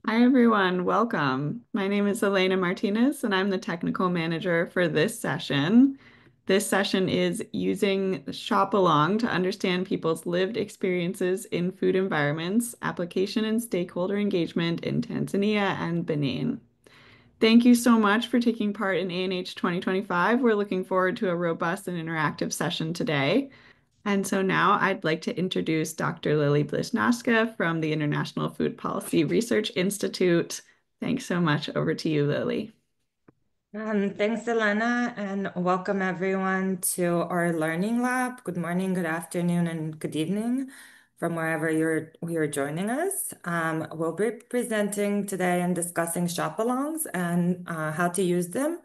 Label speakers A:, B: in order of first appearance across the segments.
A: Hi, everyone. Welcome. My name is Elena Martinez, and I'm the technical manager for this session. This session is using Shop Along to understand people's lived experiences in food environments, application and stakeholder engagement in Tanzania and Benin. Thank you so much for taking part in ANH 2025. We're looking forward to a robust and interactive session today. And so now I'd like to introduce Dr. Lily Blishnaska from the International Food Policy Research Institute. Thanks so much. Over to you, Lily.
B: Thanks, Elena, and welcome everyone to our learning lab. Good morning, good afternoon, and good evening from wherever you're joining us. We'll be presenting today and discussing shop-alongs and how to use them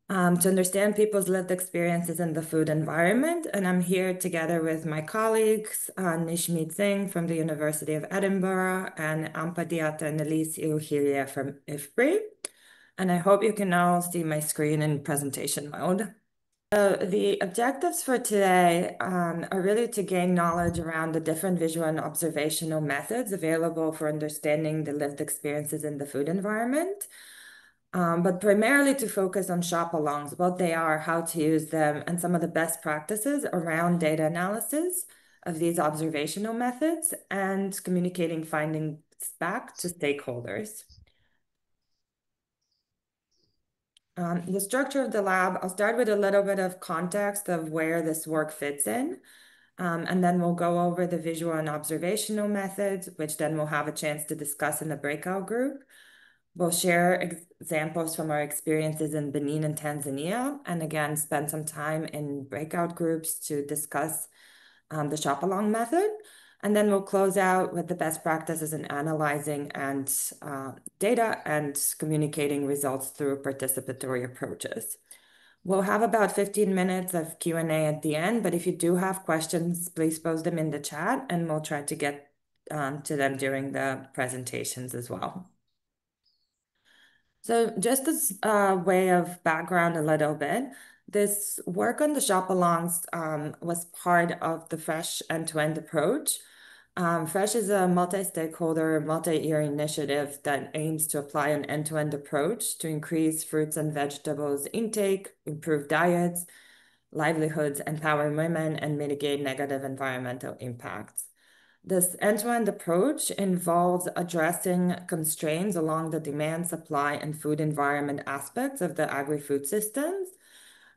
B: to understand people's lived experiences in the food environment. And I'm here together with my colleagues, Nishmeet Singh from the University of Edinburgh and Ampadiata and Elise Iuhiria from IFPRI. And I hope you can now see my screen in presentation mode. The objectives for today are really to gain knowledge around the different visual and observational methods available for understanding the lived experiences in the food environment, but primarily to focus on shop-alongs, what they are, how to use them, and some of the best practices around data analysis of these observational methods and communicating findings back to stakeholders. The structure of the lab, I'll start with a little bit of context of where this work fits in, and then we'll go over the visual and observational methods, which then we'll have a chance to discuss in the breakout group. We'll share examples from our experiences in Benin and Tanzania, and again, spend some time in breakout groups to discuss the shop-along method. And then we'll close out with the best practices in analyzing and data and communicating results through participatory approaches. We'll have about 15 minutes of Q&A at the end, but if you do have questions, please post them in the chat and we'll try to get to them during the presentations as well. So just as a way of background a little bit, this work on the shop-alongs was part of the FRESH end-to-end approach. FRESH is a multi-stakeholder, multi-year initiative that aims to apply an end-to-end approach to increase fruits and vegetables intake, improve diets, livelihoods, empower women, and mitigate negative environmental impacts. This end-to-end approach involves addressing constraints along the demand, supply, and food environment aspects of the agri-food systems,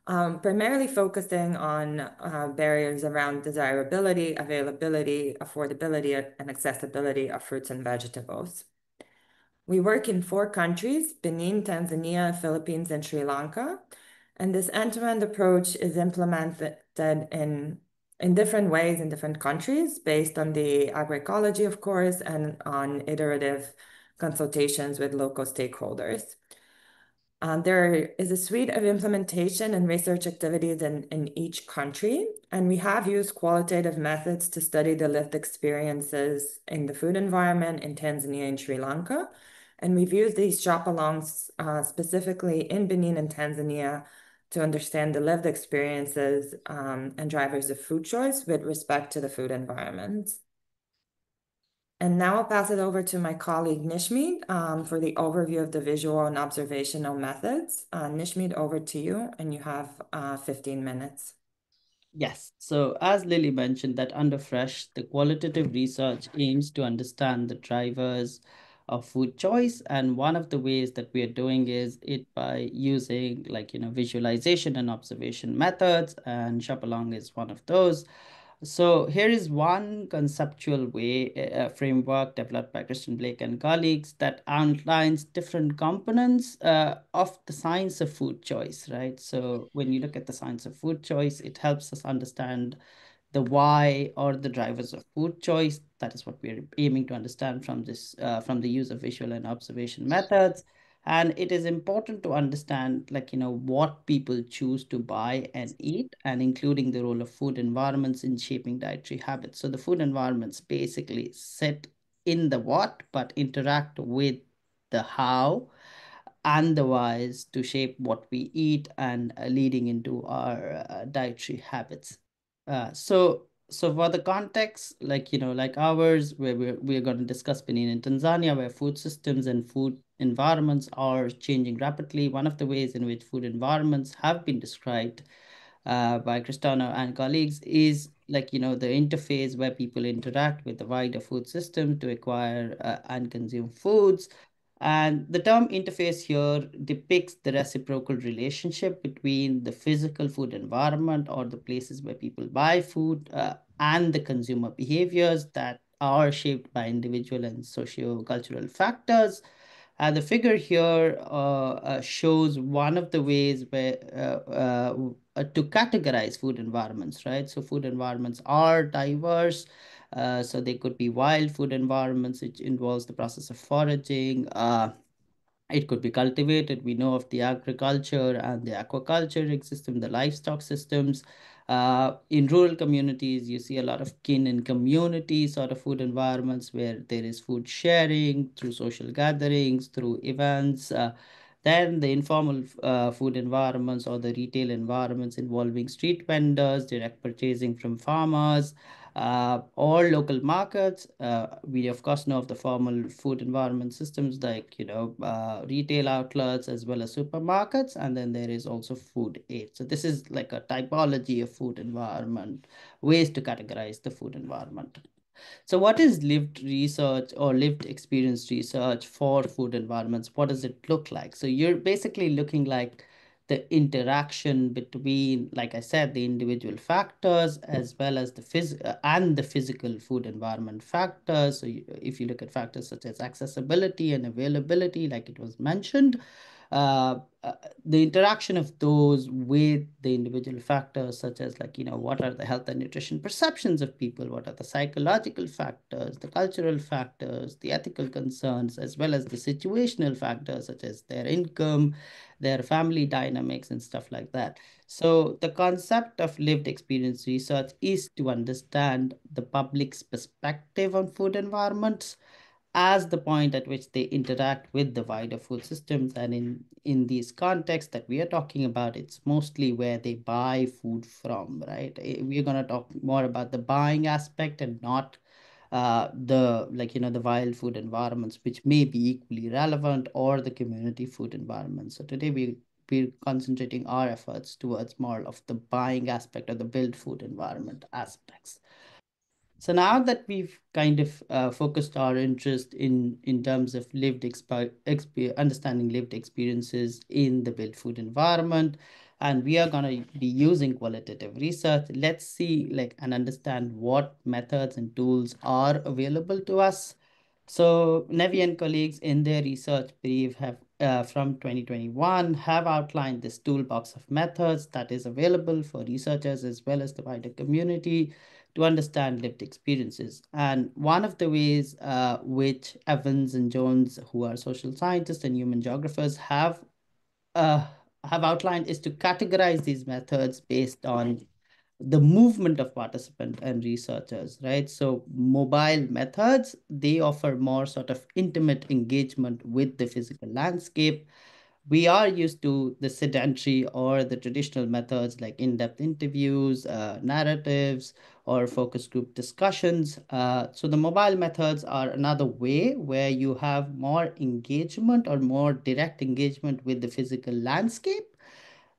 B: primarily focusing on barriers around desirability, availability, affordability, and accessibility of fruits and vegetables. We work in 4 countries, Benin, Tanzania, Philippines, and Sri Lanka. And this end-to-end approach is implemented in different ways in different countries based on the agroecology, of course, and on iterative consultations with local stakeholders. There is a suite of implementation and research activities in each country, and we have used qualitative methods to study the lived experiences in the food environment in Tanzania and Sri Lanka. And we've used these shop-alongs specifically in Benin and Tanzania to understand the lived experiences and drivers of food choice with respect to the food environment. And now I'll pass it over to my colleague Nishmeet for the overview of the visual and observational methods. Nishmeet, over to you, and you have 15 minutes.
C: Yes. So as Lily mentioned, that under FRESH, the qualitative research aims to understand the drivers of food choice. And one of the ways that we are doing is it by using visualization and observation methods, and Shop Along is one of those. So here is one conceptual way, a framework developed by Christian Blake and colleagues that outlines different components of the science of food choice, right? So when you look at the science of food choice, it helps us understand the why or the drivers of food choice. That is what we're aiming to understand from this, from the use of visual and observation methods. And it is important to understand, what people choose to buy and eat, and including the role of food environments in shaping dietary habits. So the food environments basically sit in the what, but interact with the how and the whys to shape what we eat and leading into our dietary habits. So So for the context, like ours, where we're going to discuss Benin and Tanzania, where food systems and food environments are changing rapidly. One of the ways in which food environments have been described by Cristiano and colleagues is the interface where people interact with the wider food system to acquire and consume foods. And the term interface here depicts the reciprocal relationship between the physical food environment or the places where people buy food and the consumer behaviors that are shaped by individual and socio-cultural factors. The figure here shows one of the ways to categorize food environments, right? So food environments are diverse. So they could be wild food environments, which involves the process of foraging. It could be cultivated. We know of the agriculture and the aquaculture system, the livestock systems. In rural communities, you see a lot of kin and community sort of food environments where there is food sharing through social gatherings, through events. Then the informal food environments or the retail environments involving street vendors, direct purchasing from farmers, or local markets. We of course know of the formal food environment systems like retail outlets as well as supermarkets, and then there is also food aid. So this is like a typology of food environment, ways to categorize the food environment. So what is lived research or lived experience research for food environments? What does it look like? So you're basically looking like the interaction between, like I said, the individual factors as well as the physical food environment factors. So if you look at factors such as accessibility and availability, like it was mentioned, uh, uh, the interaction of those with the individual factors, such as what are the health and nutrition perceptions of people, what are the psychological factors, the cultural factors, the ethical concerns, as well as the situational factors, such as their income, their family dynamics, and stuff like that. So the concept of lived experience research is to understand the public's perspective on food environments as the point at which they interact with the wider food systems. And in these contexts that we are talking about, it's mostly where they buy food from, right? We're going to talk more about the buying aspect and not the wild food environments, which may be equally relevant, or the community food environments. So today we're concentrating our efforts towards more of the buying aspect or the built food environment aspects. So now that we've kind of focused our interest in terms of understanding lived experiences in the built food environment, and we are going to be using qualitative research, let's see and understand what methods and tools are available to us. So Nevi and colleagues in their research brief have from 2021 have outlined this toolbox of methods that is available for researchers as well as the wider community to understand lived experiences. And one of the ways which Evans and Jones, who are social scientists and human geographers, uh, have outlined is to categorize these methods based on the movement of participant and researchers, right? So mobile methods, they offer more sort of intimate engagement with the physical landscape. We are used to the sedentary or the traditional methods like in-depth interviews, narratives, or focus group discussions. So the mobile methods are another way where you have more engagement or more direct engagement with the physical landscape.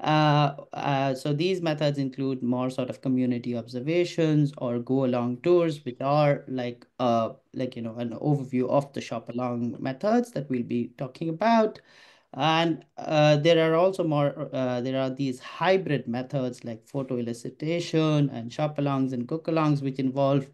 C: So these methods include more sort of community observations or go along tours, which are an overview of the shop along methods that we'll be talking about. And there are these hybrid methods like photo elicitation and shop-alongs and cook-alongs, which involve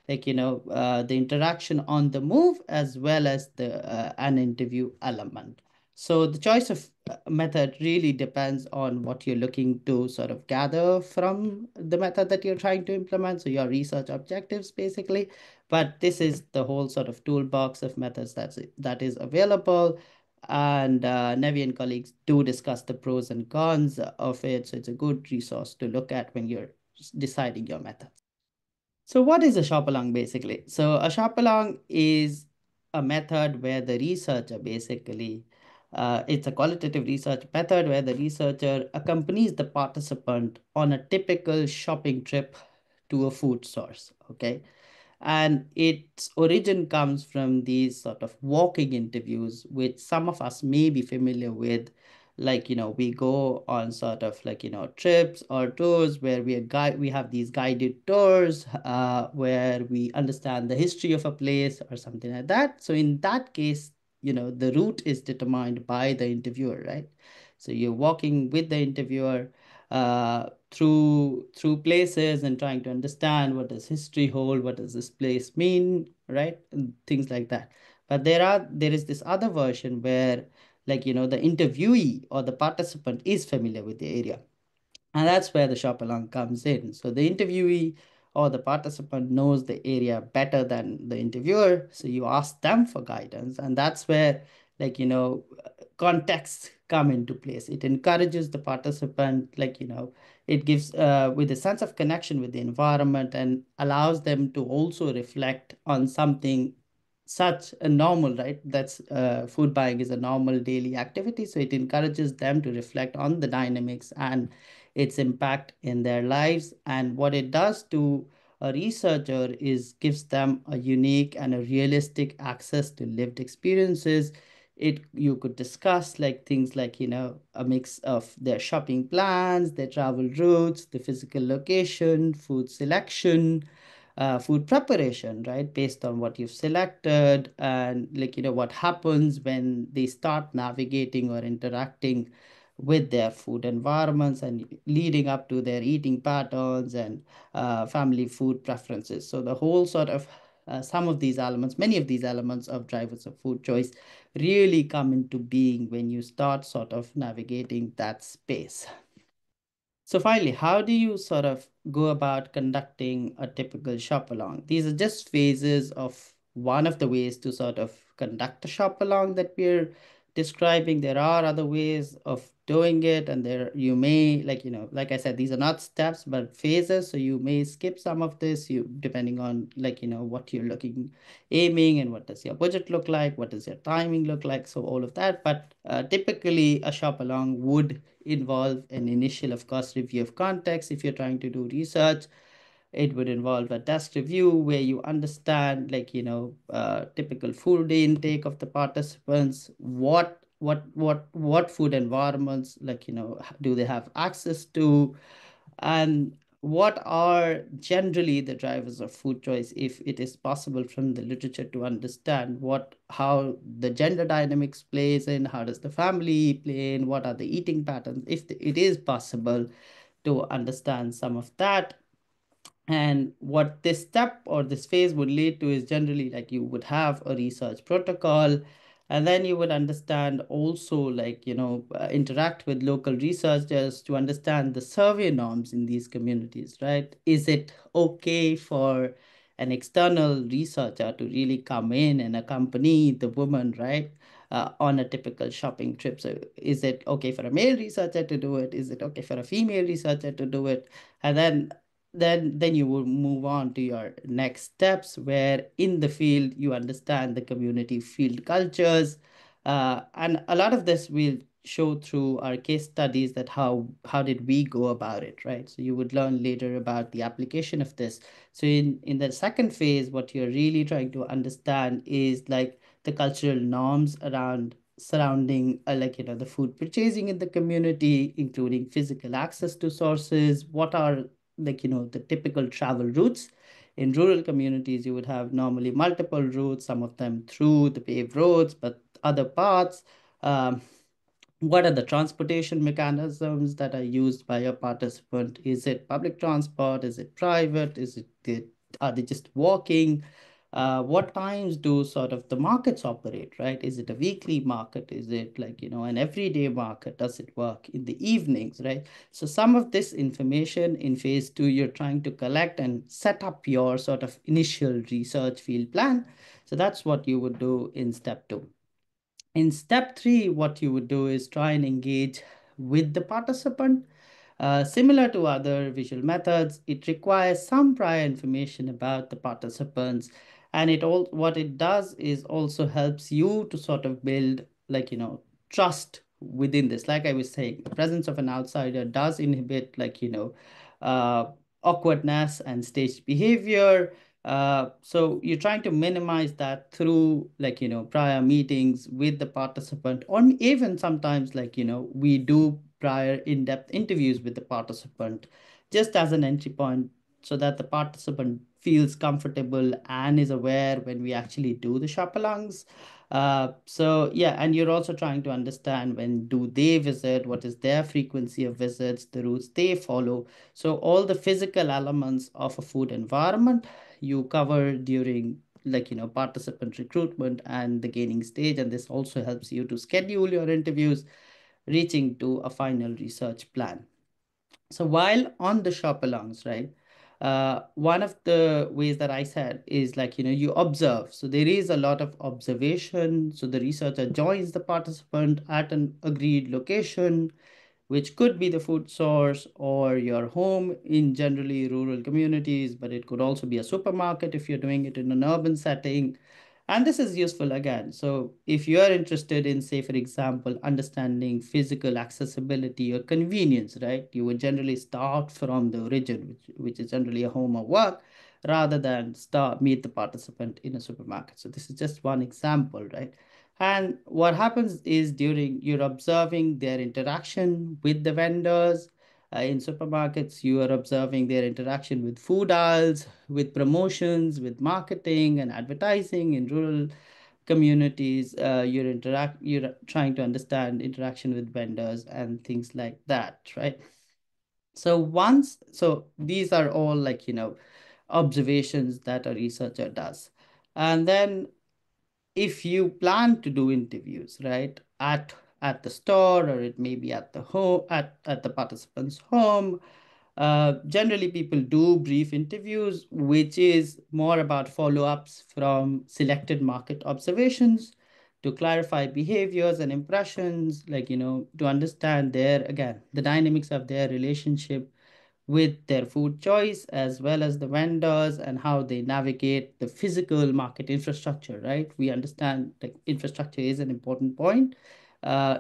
C: the interaction on the move as well as an interview element. So the choice of method really depends on what you're looking to sort of gather from the method that you're trying to implement. So your research objectives, basically. But this is the whole sort of toolbox of methods that is available. And Nevi and colleagues do discuss the pros and cons of it. So it's a good resource to look at when you're deciding your methods. So what is a shop-along basically? So a shop-along is a method where the researcher basically, it's a qualitative research method where the researcher accompanies the participant on a typical shopping trip to a food source. Okay. And its origin comes from these sort of walking interviews, which some of us may be familiar with. Like, we go on sort of like, trips or tours where we have these guided tours where we understand the history of a place or something like that. So in that case, the route is determined by the interviewer, right? So you're walking with the interviewer through places and trying to understand what does history hold, what does this place mean, right? And things like that. But there is this other version where, like, the interviewee or the participant is familiar with the area. And that's where the shop along comes in. So the interviewee or the participant knows the area better than the interviewer. So you ask them for guidance. And that's where, like, contexts come into place. It encourages the participant, like, it gives with a sense of connection with the environment and allows them to also reflect on something such a normal, right? That's food buying is a normal daily activity. So it encourages them to reflect on the dynamics and its impact in their lives. And what it does to a researcher is gives them a unique and a realistic access to lived experiences. You could discuss like things like, a mix of their shopping plans, their travel routes, the physical location, food selection, food preparation, right? Based on what you've selected, and like, what happens when they start navigating or interacting with their food environments and leading up to their eating patterns and family food preferences. So the whole sort of some of these elements, many of these elements of drivers of food choice really come into being when you start sort of navigating that space. So finally, how do you sort of go about conducting a typical shop along? These are just phases of one of the ways to sort of conduct a shop along that we're describing. There are other ways of doing it, and there you may, like, like I said, these are not steps but phases. So you may skip some of this, depending on, like, what you're aiming, and what does your budget look like, what does your timing look like, so all of that. But typically a shop along would involve an initial, of course, review of context. If you're trying to do research, it would involve a desk review where you understand, like, typical food intake of the participants, what food environments, like, do they have access to, and what are generally the drivers of food choice, if it is possible from the literature to understand how the gender dynamics plays in, how does the family play in, what are the eating patterns, if it is possible to understand some of that. And what this step or this phase would lead to is generally, like, you would have a research protocol, and then you would understand also, like, interact with local researchers to understand the survey norms in these communities, right? Is it okay for an external researcher to really come in and accompany the woman, right? On a typical shopping trip. So is it okay for a male researcher to do it? Is it okay for a female researcher to do it? And then you will move on to your next steps, where in the field you understand the community field cultures, and a lot of this will show through our case studies, that how did we go about it, right? So you would learn later about the application of this. So in the second phase, what you're really trying to understand is, like, the cultural norms surrounding, like, the food purchasing in the community, including physical access to sources. What are, like, the typical travel routes? In rural communities, you would have normally multiple routes, some of them through the paved roads, but other parts. Um, what are the transportation mechanisms that are used by a participant? Is it public transport? Is it private? Are they just walking? What times do sort of the markets operate, right? Is it a weekly market? Is it, like, an everyday market? Does it work in the evenings, right? So some of this information in phase two, you're trying to collect and set up your sort of initial research field plan. So that's what you would do in step two. In step three, what you would do is try and engage with the participant. Similar to other visual methods, it requires some prior information about the participants, and what it does is also helps you to sort of build, like, trust within this. Like I was saying, the presence of an outsider does inhibit, like, uh, awkwardness and staged behavior. So you're trying to minimize that through prior meetings with the participant, or even sometimes we do prior in-depth interviews with the participant just as an entry point so that the participant feels comfortable and is aware when we actually do the shop-alongs. So yeah, and you're also trying to understand when do they visit, what is their frequency of visits, the routes they follow. So all the physical elements of a food environment you cover during participant recruitment and the gaining stage, and this also helps you to schedule your interviews, reaching to a final research plan. So while on the shop alongs, right, one of the ways that I said is you observe. So there is a lot of observation. So the researcher joins the participant at an agreed location, which could be the food source or your home in generally rural communities, but it could also be a supermarket if you're doing it in an urban setting. And this is useful again. So if you are interested in, say, for example, understanding physical accessibility or convenience, right, you would generally start from the origin, which is generally a home or work, rather than meet the participant in a supermarket. So this is just one example, right? And what happens is during you're observing their interaction with the vendors. In supermarkets, you are observing their interaction with food aisles, with promotions, with marketing and advertising. In rural communities, you're trying to understand interaction with vendors and things like that, right? So these are all observations that a researcher does. And then if you plan to do interviews, right, at the store, or it may be at the home, at the participant's home, generally people do brief interviews, which is more about follow-ups from selected market observations to clarify behaviors and impressions, to understand the dynamics of their relationship with their food choice, as well as the vendors and how they navigate the physical market infrastructure, right? We understand that infrastructure is an important point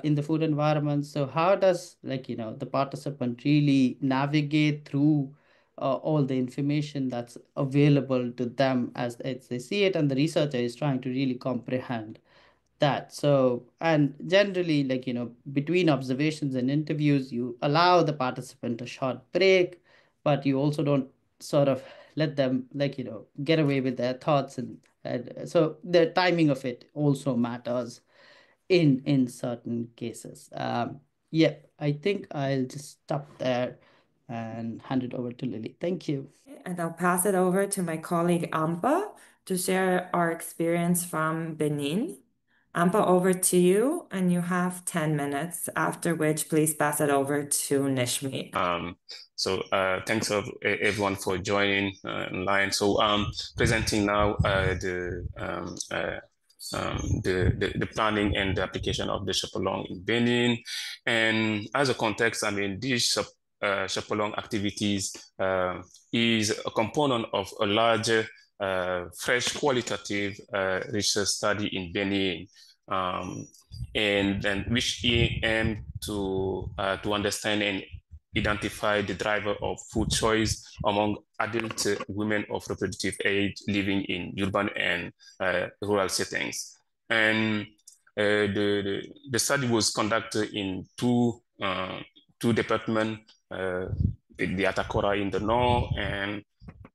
C: in the food environment. So how does the participant really navigate through all the information that's available to them as they see it, and the researcher is trying to really comprehend that. So, and generally, between observations and interviews, you allow the participant a short break, but you also don't sort of let them, get away with their thoughts. And so the timing of it also matters in certain cases. Yeah, I think I'll just stop there and hand it over to Lily. Thank you.
B: And I'll pass it over to my colleague Ampa to share our experience from Benin. Ampa, over to you, and you have 10 minutes, after which please pass it over to Nishmi.
D: Thanks everyone for joining online. So presenting now the planning and the application of the Chapalong in Benin. And as a context, I mean, this Chapalong activities is a component of a larger fresh qualitative research study in Benin, and then which aim to understand and identify the driver of food choice among adult women of reproductive age living in urban and rural settings. And the study was conducted in two departments, the Atacora in the north and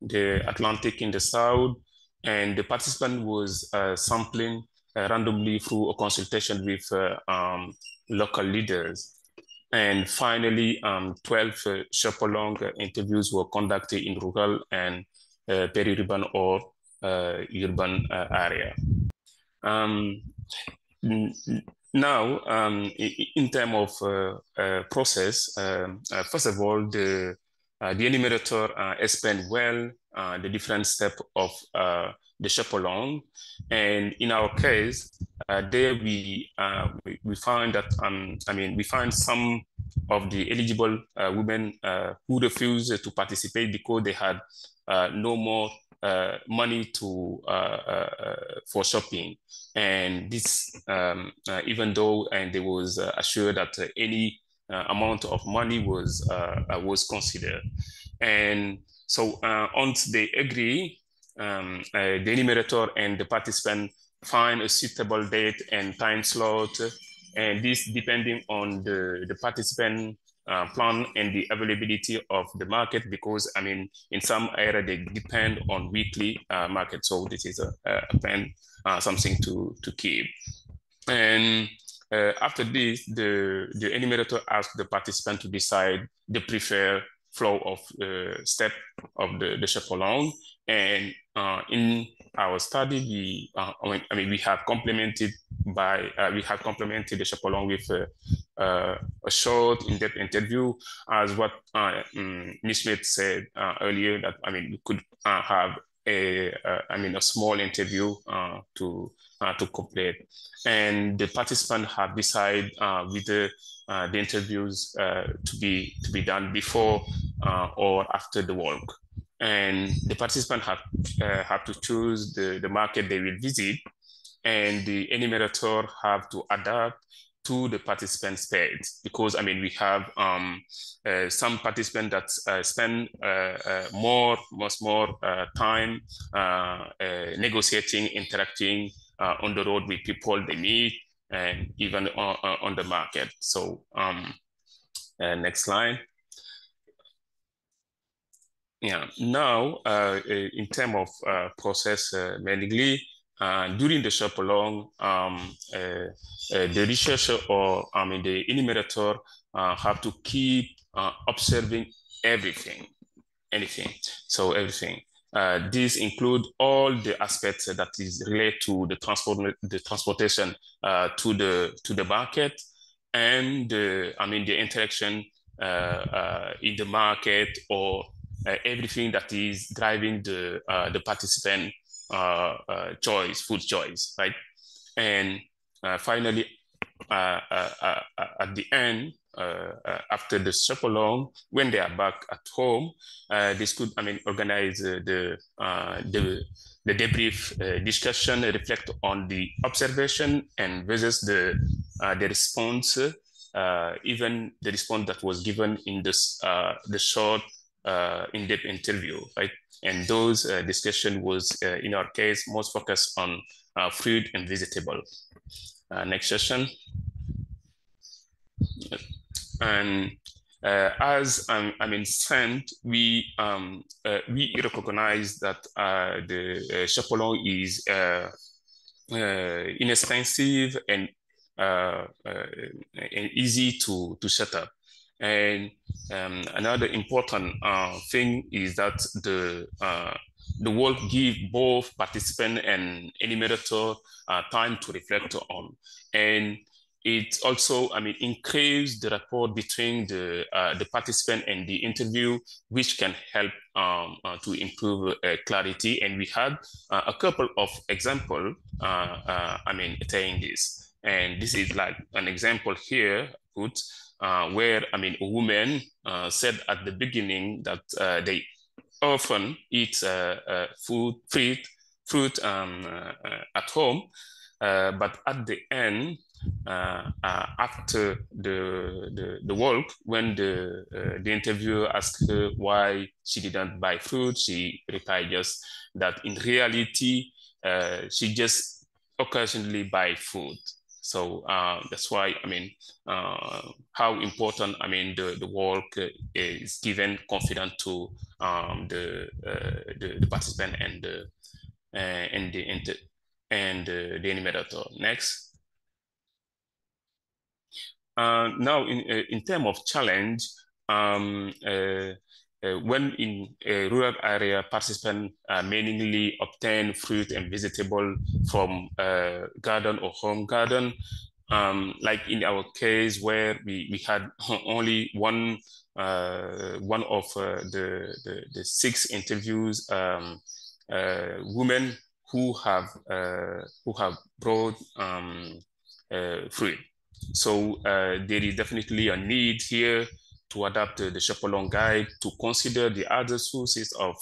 D: the Atlantic in the south. And the participant was sampling randomly through a consultation with local leaders. And finally, 12 Chapalong interviews were conducted in rural and peri-urban or urban area. Now, in terms of process, first of all, the enumerator explained well the different steps of the Chapalong, and in our case, there we find that we find some of the eligible women who refused to participate because they had no more money to for shopping, and this even though they was assured that any amount of money was considered. And So once they agree, the enumerator and the participant find a suitable date and time slot, and this depending on the participant plan and the availability of the market, because I mean, in some area they depend on weekly market. So this is a plan, something to keep. And after this, the enumerator asks the participant to decide the preferred flow of step of the shuffle along. And in our study, we have complemented the shuffle along with a short in-depth interview, as what Ms. Smith said earlier, that I mean we could have a small interview to complete, and the participants have decided with the interviews to be done before or after the walk, and the participants have to choose the market they will visit, and the enumerator have to adapt to the participants' pace, because I mean we have some participants that spend much more time negotiating, interacting on the road with people they meet, and even on the market. So next slide. Yeah, now in terms of process mainly, during the shop along, the researcher or the enumerator have to keep observing everything. So everything. These include all the aspects that is related to the transportation to the market, and the interaction in the market, or everything that is driving the participant food choice, right? And finally, at the end, after the shop along, when they are back at home, this could organize the debrief discussion, reflect on the observation and versus the response, even the response that was given in this the short in-depth interview, right? And those discussion was in our case most focused on fruit and vegetable. Next session. And as SEND, we recognize that the chaperon is inexpensive and easy to set up. And another important thing is that the work give both participant and enumerator time to reflect on, and it also, increase the rapport between the participant and the interview, which can help to improve clarity. And we had a couple of examples, saying this. And this is like an example here, where, a woman said at the beginning that they often eat fruit at home, but at the end, after the work, when the interviewer asked her why she didn't buy fruit, she replied just that in reality, she just occasionally buy food. So that's why, how important, the work is given confidence to the participant and the enumerator. Next. Now, in terms of challenge, when in a rural area, participants mainly obtain fruit and vegetable from garden or home garden. Like in our case, where we had only one of the 6 interviews, women who have brought fruit. So there is definitely a need here to adapt the Chaperon guide to consider the other sources of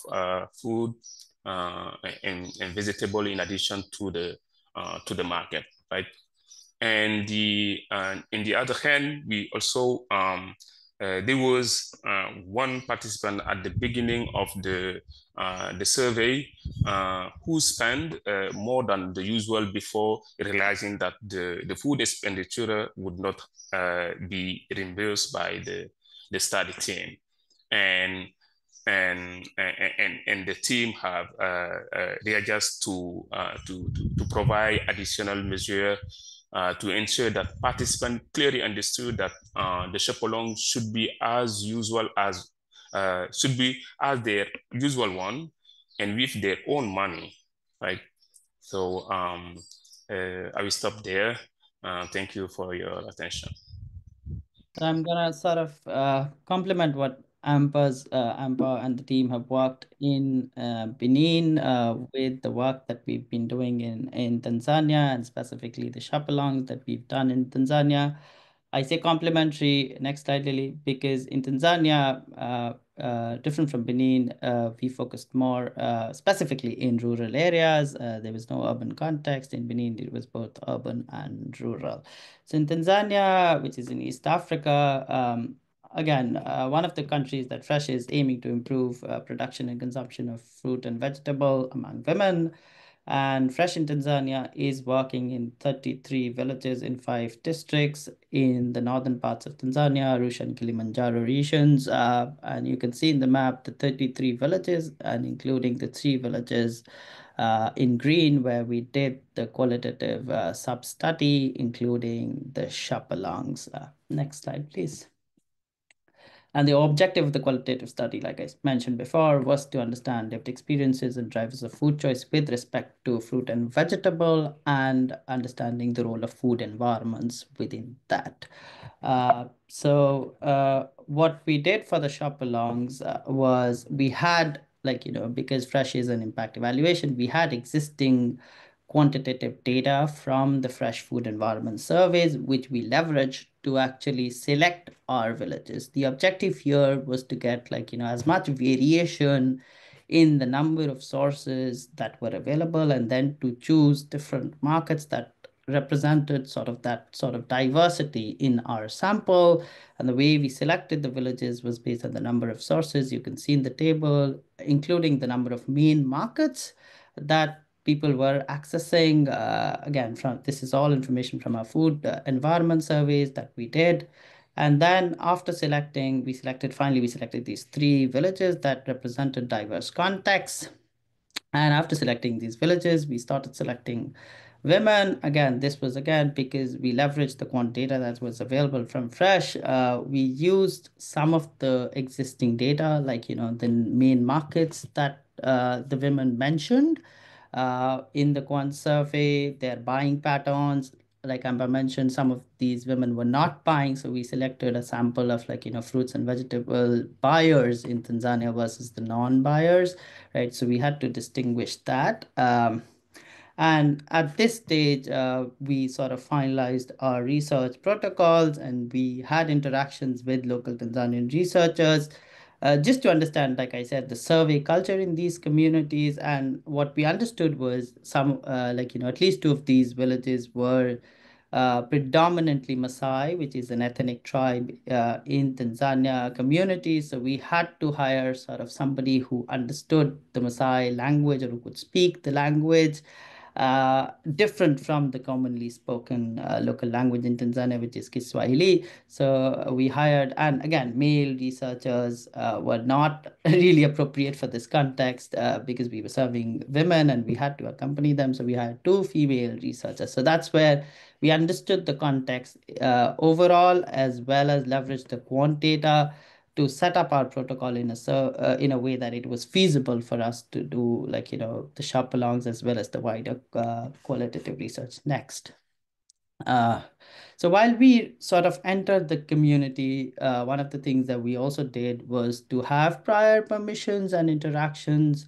D: food and vegetable in addition to the market, right? And in the other hand, we also there was one participant at the beginning of the survey who spent more than the usual before realizing that the food expenditure would not be reimbursed by the study team. And and the team have readjusted to provide additional measure to ensure that participants clearly understood that the chaperone should be as usual as should be as their usual one and with their own money, right? So I will stop there. Thank you for your attention.
C: So I'm gonna sort of complement what Amber and the team have worked in Benin with the work that we've been doing in Tanzania, and specifically the shapalongs that we've done in Tanzania. I say complementary, next slide, Lily, because in Tanzania, different from Benin, we focused more specifically in rural areas. There was no urban context. In Benin, it was both urban and rural. So in Tanzania, which is in East Africa, again, one of the countries that Fresh is aiming to improve production and consumption of fruit and vegetable among women. And Fresh in Tanzania is working in 33 villages in 5 districts in the northern parts of Tanzania, Arusha and Kilimanjaro regions. And you can see in the map the 33 villages, and including the 3 villages in green, where we did the qualitative sub-study, including the Shapalongs. Next slide, please. And the objective of the qualitative study, like I mentioned before, was to understand lived experiences and drivers of food choice with respect to fruit and vegetable, and understanding the role of food environments within that. What we did for the shop alongs was we had, like, because Fresh is an impact evaluation, we had existing quantitative data from the fresh food environment surveys, which we leveraged to actually select our villages. The objective here was to get, as much variation in the number of sources that were available, and then to choose different markets that represented that sort of diversity in our sample. And the way we selected the villages was based on the number of sources you can see in the table, including the number of main markets that people were accessing. Again, this is all information from our food environment surveys that we did. And then after selecting, finally we selected these 3 villages that represented diverse contexts. And after selecting these villages, we started selecting women. Again, this was because we leveraged the quant data that was available from Fresh. We used some of the existing data, the main markets that the women mentioned in the quant survey, their buying patterns. Like Amber mentioned, some of these women were not buying, so we selected a sample of fruits and vegetable buyers in Tanzania versus the non-buyers, right? So we had to distinguish that. And at this stage, we sort of finalized our research protocols, and we had interactions with local Tanzanian researchers just to understand, like I said, the survey culture in these communities. And what we understood was at least 2 of these villages were predominantly Maasai, which is an ethnic tribe in Tanzania community. So we had to hire sort of somebody who understood the Maasai language, or who could speak the language, different from the commonly spoken local language in Tanzania, which is Kiswahili. So we hired, and again, male researchers were not really appropriate for this context because we were serving women and we had to accompany them. So we hired 2 female researchers. So that's where we understood the context overall, as well as leveraged the quant data to set up our protocol in a way that it was feasible for us to do, the shop alongs as well as the wider qualitative research. Next. So while we sort of entered the community, one of the things that we also did was to have prior permissions and interactions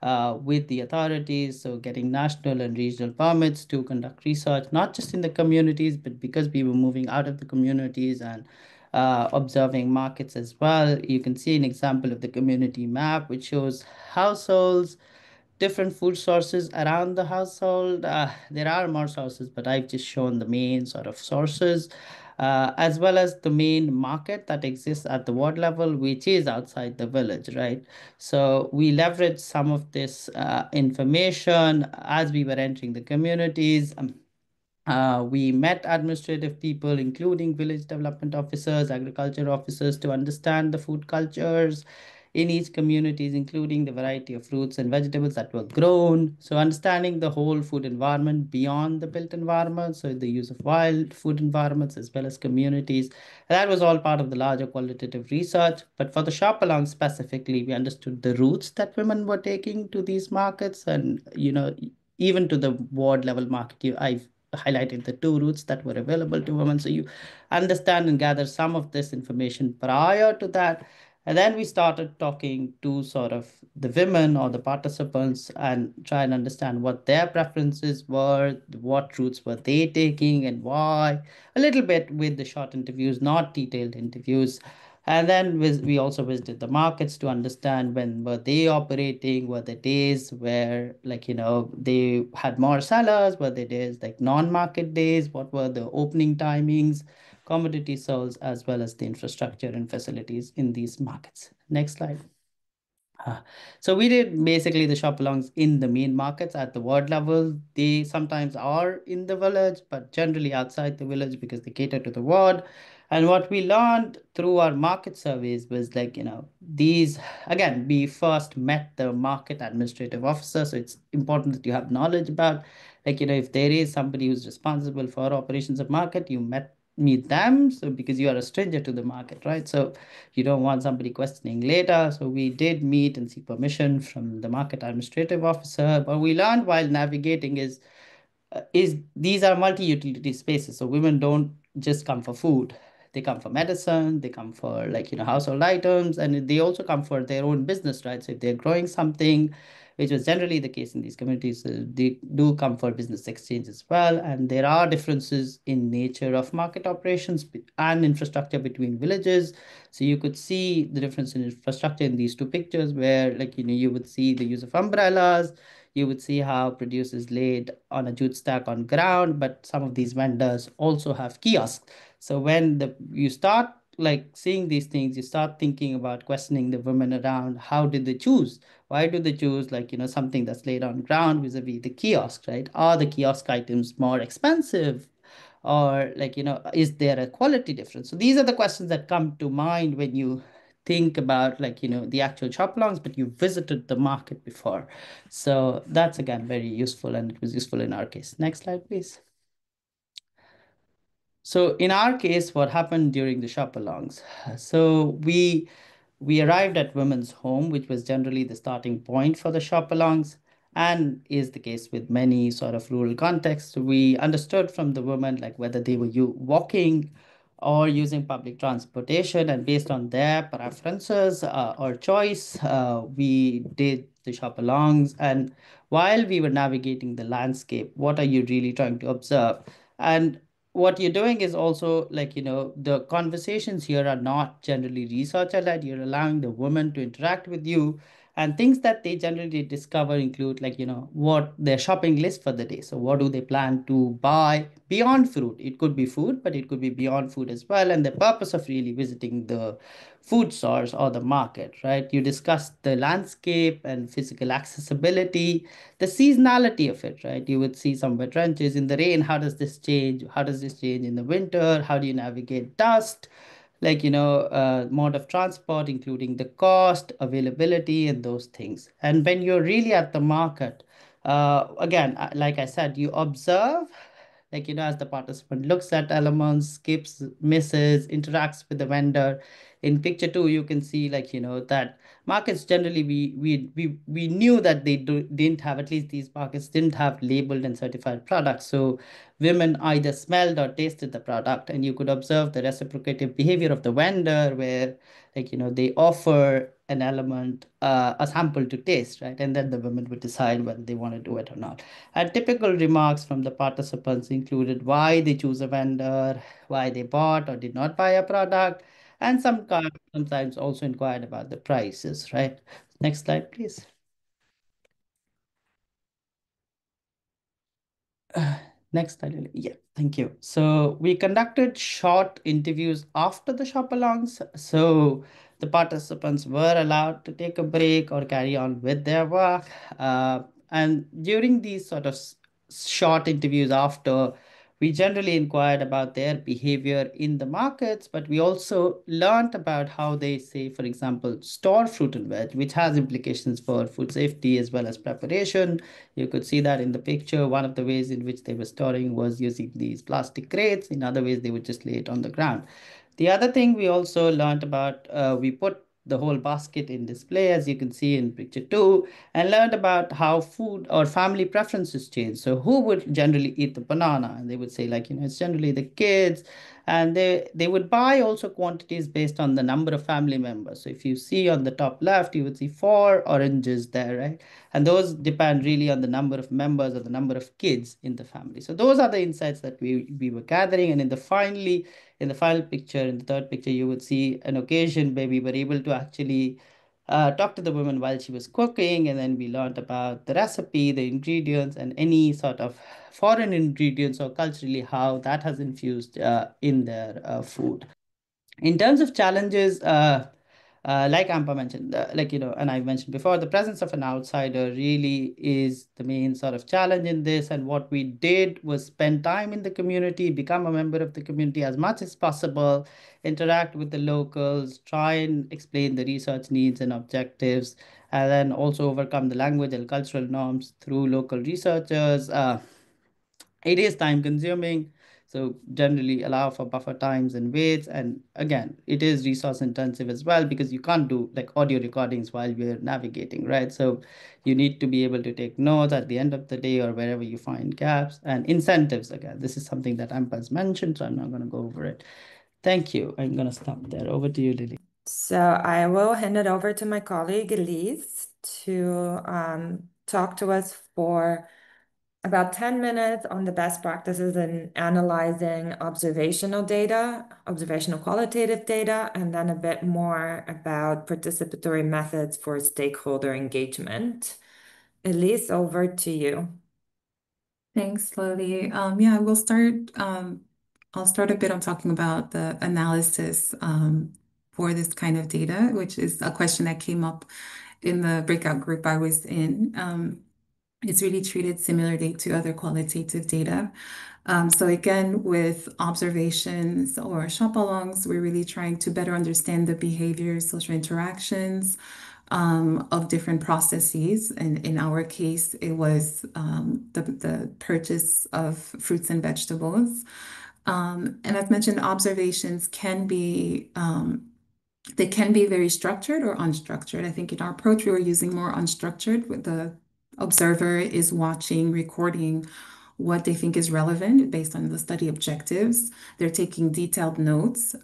C: with the authorities. So getting national and regional permits to conduct research, not just in the communities, but because we were moving out of the communities and observing markets as well. You can see an example of the community map, which shows households, different food sources around the household. There are more sources, but I've just shown the main sort of sources. as well as the main market that exists at the ward level, which is outside the village, right? So we leveraged some of this information as we were entering the communities. We met administrative people, including village development officers, agriculture officers, to understand the food cultures in each communities, including the variety of fruits and vegetables that were grown. So understanding the whole food environment beyond the built environment, so the use of wild food environments as well as communities. That was all part of the larger qualitative research. But for the shop along specifically, we understood the routes that women were taking to these markets and, even to the ward level market. I've highlighted the two routes that were available to women. So you understand and gather some of this information prior to that. And then we started talking to sort of the women or the participants and try and understand what their preferences were, what routes were they taking and why. A little bit with the short interviews, not detailed interviews. And then we also visited the markets to understand when were they operating, were the days where they had more sellers, were the days like non-market days, what were the opening timings, commodity sales, as well as the infrastructure and facilities in these markets. Next slide. So we did basically the shop alongs in the main markets at the ward level. They sometimes are in the village, but generally outside the village because they cater to the ward. And what we learned through our market surveys was these, again, we first met the market administrative officer. So it's important that you have knowledge about, if there is somebody who's responsible for operations of market, meet them. So because you are a stranger to the market, right? So you don't want somebody questioning later. So we did meet and seek permission from the market administrative officer. But we learned while navigating is these are multi-utility spaces. So women don't just come for food. They come for medicine, they come for household items, and they also come for their own business, right? So if they're growing something, which was generally the case in these communities, they do come for business exchange as well. And there are differences in nature of market operations and infrastructure between villages. So you could see the difference in infrastructure in these two pictures where you would see the use of umbrellas, you would see how produce is laid on a jute stack on ground, but some of these vendors also have kiosks. So when you start seeing these things, you start thinking about questioning the women around how did they choose? Why do they choose something that's laid on ground vis-a-vis the kiosk, right? Are the kiosk items more expensive? Or is there a quality difference? So these are the questions that come to mind when you think about the actual shop longs, but you visited the market before. So that's again very useful, and it was useful in our case. Next slide, please. So in our case, what happened during the shop alongs? So we arrived at women's home, which was generally the starting point for the shop alongs, and is the case with many sort of rural contexts. We understood from the women whether they were walking or using public transportation, and based on their preferences or choice, we did the shop alongs. And while we were navigating the landscape, what are you really trying to observe? And what you're doing is also the conversations here are not generally researcher led. You're allowing the women to interact with you, and things that they generally discover include what their shopping list for the day. So what do they plan to buy beyond food? It could be food, but it could be beyond food as well. And the purpose of really visiting the food source or the market, right? You discuss the landscape and physical accessibility, the seasonality of it, right? You would see some wet trenches in the rain. How does this change? How does this change in the winter? How do you navigate dust? Mode of transport, including the cost, availability, and those things. And when you're really at the market, again, like I said, you observe, as the participant looks at elements, skips, misses, interacts with the vendor. In picture two, you can see that markets generally we knew that didn't have, at least these markets didn't have labeled and certified products. So women either smelled or tasted the product, and you could observe the reciprocative behavior of the vendor where they offer an element, a sample to taste, right? And then the women would decide whether they want to do it or not. And typical remarks from the participants included why they choose a vendor, why they bought or did not buy a product, and sometimes also inquired about the prices, right? Next slide, please. Next slide, Lily. Yeah, thank you. So we conducted short interviews after the shop alongs. So the participants were allowed to take a break or carry on with their work. And during these sort of short interviews after, we generally inquired about their behavior in the markets, but we also learned about how they say, for example, store fruit and veg, which has implications for food safety as well as preparation. You could see that in the picture. One of the ways in which they were storing was using these plastic crates. In other ways, they would just lay it on the ground. The other thing we also learned about, we put the whole basket in display, as you can see in picture two, and learned about how food or family preferences change. So who would generally eat the banana? And they would say, like, it's generally the kids. And they would buy also quantities based on the number of family members. So if you see on the top left, you would see 4 oranges there, right? And those depend really on the number of members or the number of kids in the family. So those are the insights that we were gathering. And in the final picture, in the third picture, you would see an occasion where we were able to actually talk to the woman while she was cooking, and then we learned about the recipe, the ingredients, and any sort of foreign ingredients or culturally how that has infused in their food. In terms of challenges, like Ampa mentioned, and I mentioned before, the presence of an outsider really is the main sort of challenge in this. And what we did was spend time in the community, become a member of the community as much as possible, interact with the locals, try and explain the research needs and objectives, and then also overcome the language and cultural norms through local researchers. It is time consuming, so generally allow for buffer times and waits. And again, it is resource intensive as well because you can't do like audio recordings while we're navigating, right? So you need to be able to take notes at the end of the day or wherever you find gaps. And incentives, again, this is something that Ampa's mentioned, so I'm not going to go over it. Thank you. I'm going to stop there. Over to you, Lily.
B: So I will hand it over to my colleague Elise to talk to us for about 10 minutes on the best practices in analyzing observational data, observational qualitative data, and then a bit more about participatory methods for stakeholder engagement. Elise, over to you.
E: Thanks, Lily. Yeah, I'll start a bit on talking about the analysis for this kind of data, which is a question that came up in the breakout group I was in. It's really treated similarly to other qualitative data. So again, with observations or shop-alongs, we're really trying to better understand the behaviors, social interactions of different processes. And in our case, it was the purchase of fruits and vegetables. And I've mentioned observations can be they can be very structured or unstructured. I think in our approach, we were using more unstructured, with the observer is watching, recording what they think is relevant based on the study objectives. They're taking detailed notes.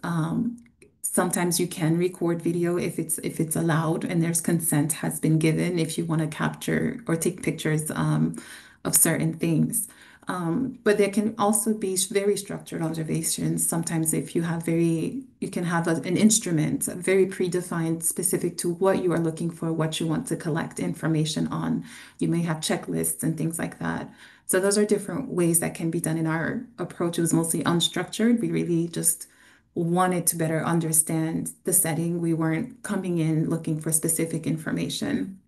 E: Sometimes you can record video if it's allowed and there's consent has been given if you want to capture or take pictures of certain things. But there can also be very structured observations. Sometimes if you have you can have an instrument very predefined, specific to what you are looking for, what you want to collect information on. You may have checklists and things like that. So those are different ways that can be done in our approach. It was mostly unstructured. We really just wanted to better understand the setting. We weren't coming in looking for specific information.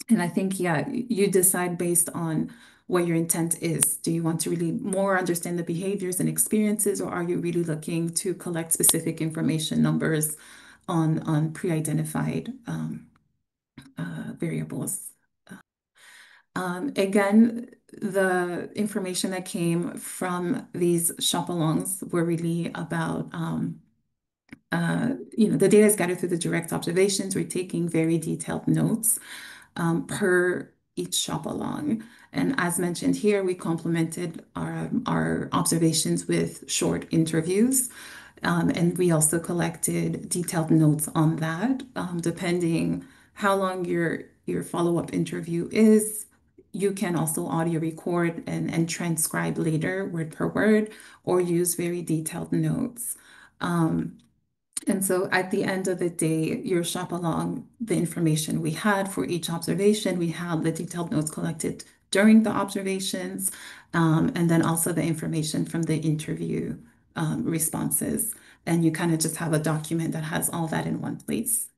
E: And I think, yeah, you decide based on what your intent is. Do you want to really more understand the behaviors and experiences, or are you really looking to collect specific information, numbers on pre-identified variables? Again, the information that came from these shop-alongs were really about the data is gathered through the direct observations. We're taking very detailed notes per each shop along. And as mentioned here, we complemented our observations with short interviews. And we also collected detailed notes on that, depending how long your follow-up interview is. You can also audio record and transcribe later word per word, or use very detailed notes. And so at the end of the day, your shop along, the information we had for each observation, we had the detailed notes collected during the observations, and then also the information from the interview responses. And you kind of just have a document that has all that in one place.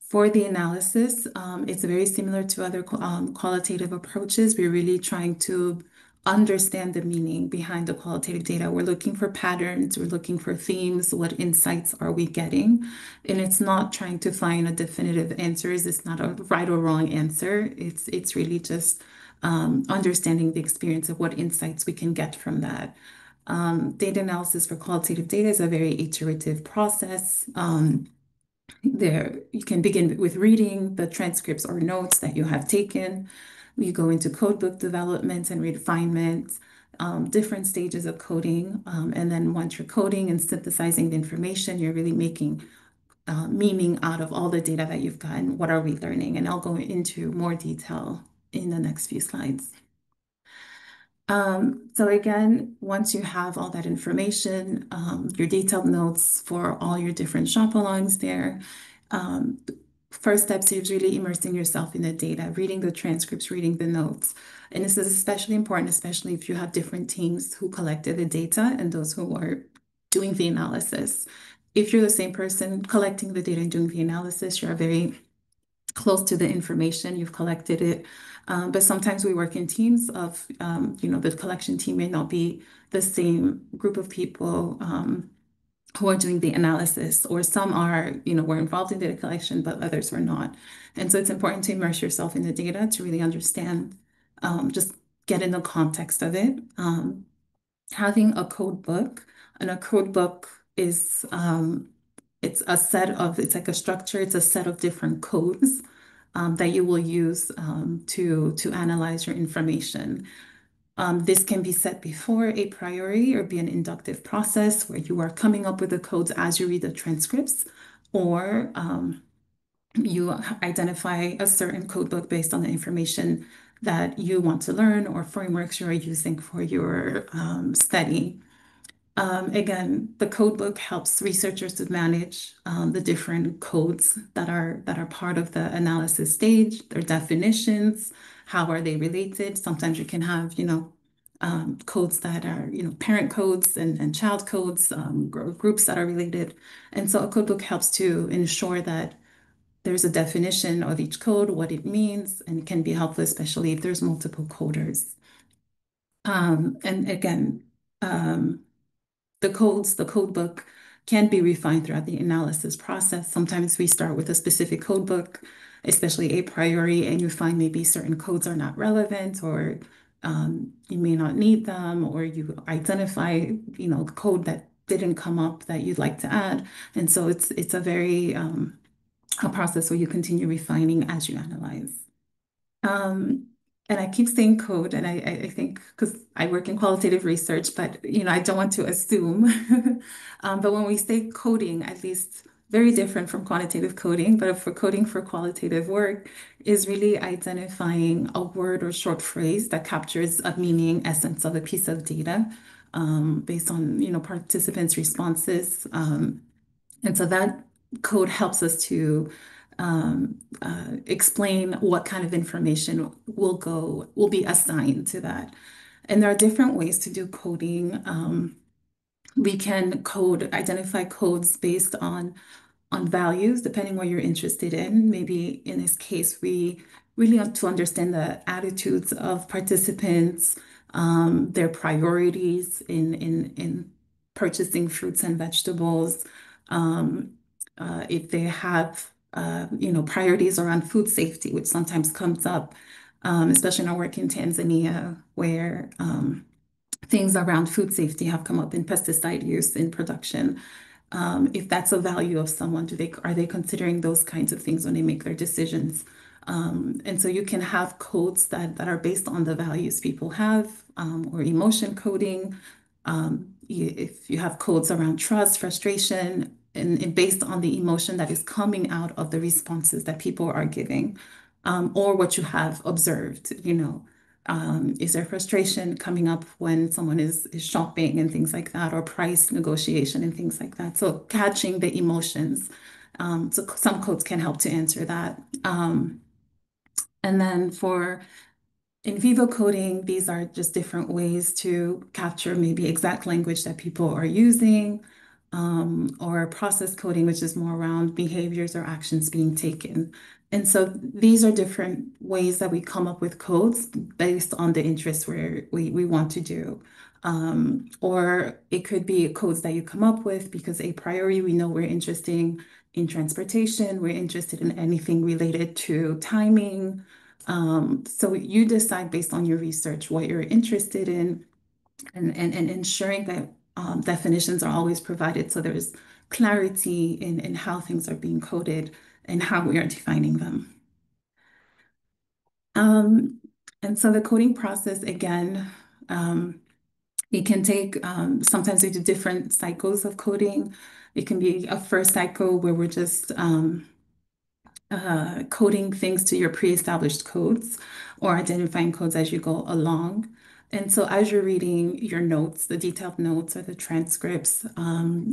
E: For the analysis, it's very similar to other qualitative approaches. We're really trying to understand the meaning behind the qualitative data. We're looking for patterns, we're looking for themes, what insights are we getting? And it's not trying to find a definitive answers. It's not a right or wrong answer. It's really just understanding the experience of what insights we can get from that. Data analysis for qualitative data is a very iterative process. There, you can begin with reading the transcripts or notes that you have taken. You go into codebook development and refinement, different stages of coding. And then once you're coding and synthesizing the information, you're really making meaning out of all the data that you've gotten. What are we learning? And I'll go into more detail in the next few slides. So again, once you have all that information, your detailed notes for all your different shop alongs there, first steps is really immersing yourself in the data, reading the transcripts, reading the notes. And this is especially important, especially if you have different teams who collected the data and those who are doing the analysis. If you're the same person collecting the data and doing the analysis, you're very close to the information, you've collected it. But sometimes we work in teams of, the collection team may not be the same group of people who are doing the analysis, or some are, were involved in data collection, but others were not. And so it's important to immerse yourself in the data to really understand, just get in the context of it. Having a code book, and a code book is, it's like a structure, it's a set of different codes that you will use to analyze your information. This can be set before a priori or be an inductive process where you are coming up with the codes as you read the transcripts, or you identify a certain code book based on the information that you want to learn or frameworks you are using for your study. Again, the code book helps researchers to manage the different codes that are part of the analysis stage, their definitions, how are they related. Sometimes you can have, codes that are, parent codes and child codes, groups that are related. And so a code book helps to ensure that there's a definition of each code, what it means, and it can be helpful, especially if there's multiple coders. And again, the code book can be refined throughout the analysis process. Sometimes we start with a specific code book, especially a priori, and you find maybe certain codes are not relevant, or you may not need them, or you identify, code that didn't come up that you'd like to add. And so it's a very a process where you continue refining as you analyze. And I keep saying code, and I think because I work in qualitative research, but I don't want to assume. But when we say coding, at least very different from quantitative coding, but for coding for qualitative work is really identifying a word or short phrase that captures a meaning, essence of a piece of data, based on participants' responses. And so that code helps us to explain what kind of information will be assigned to that. And there are different ways to do coding. We can identify codes based on values, depending what you're interested in. Maybe in this case, we really want to understand the attitudes of participants, their priorities in purchasing fruits and vegetables, if they have priorities around food safety, which sometimes comes up, especially in our work in Tanzania, where things around food safety have come up in pesticide use in production. If that's a value of someone, are they considering those kinds of things when they make their decisions? And so you can have codes that are based on the values people have, or emotion coding. If you have codes around trust, frustration, and based on the emotion that is coming out of the responses that people are giving, or what you have observed, is there frustration coming up when someone is shopping and things like that, or price negotiation and things like that? So catching the emotions. So some codes can help to answer that. And then In vivo coding, these are just different ways to capture maybe exact language that people are using, or process coding, which is more around behaviors or actions being taken. And so these are different ways that we come up with codes based on the interests where we want to do. Or it could be codes that you come up with because a priori we know we're interested in transportation, we're interested in anything related to timing. So you decide based on your research what you're interested in, and ensuring that definitions are always provided so there's clarity in how things are being coded and how we are defining them. And so the coding process, again, it can take, sometimes we do different cycles of coding. It can be a first cycle where we're just coding things to your pre-established codes or identifying codes as you go along. And so as you're reading your notes, the detailed notes or the transcripts,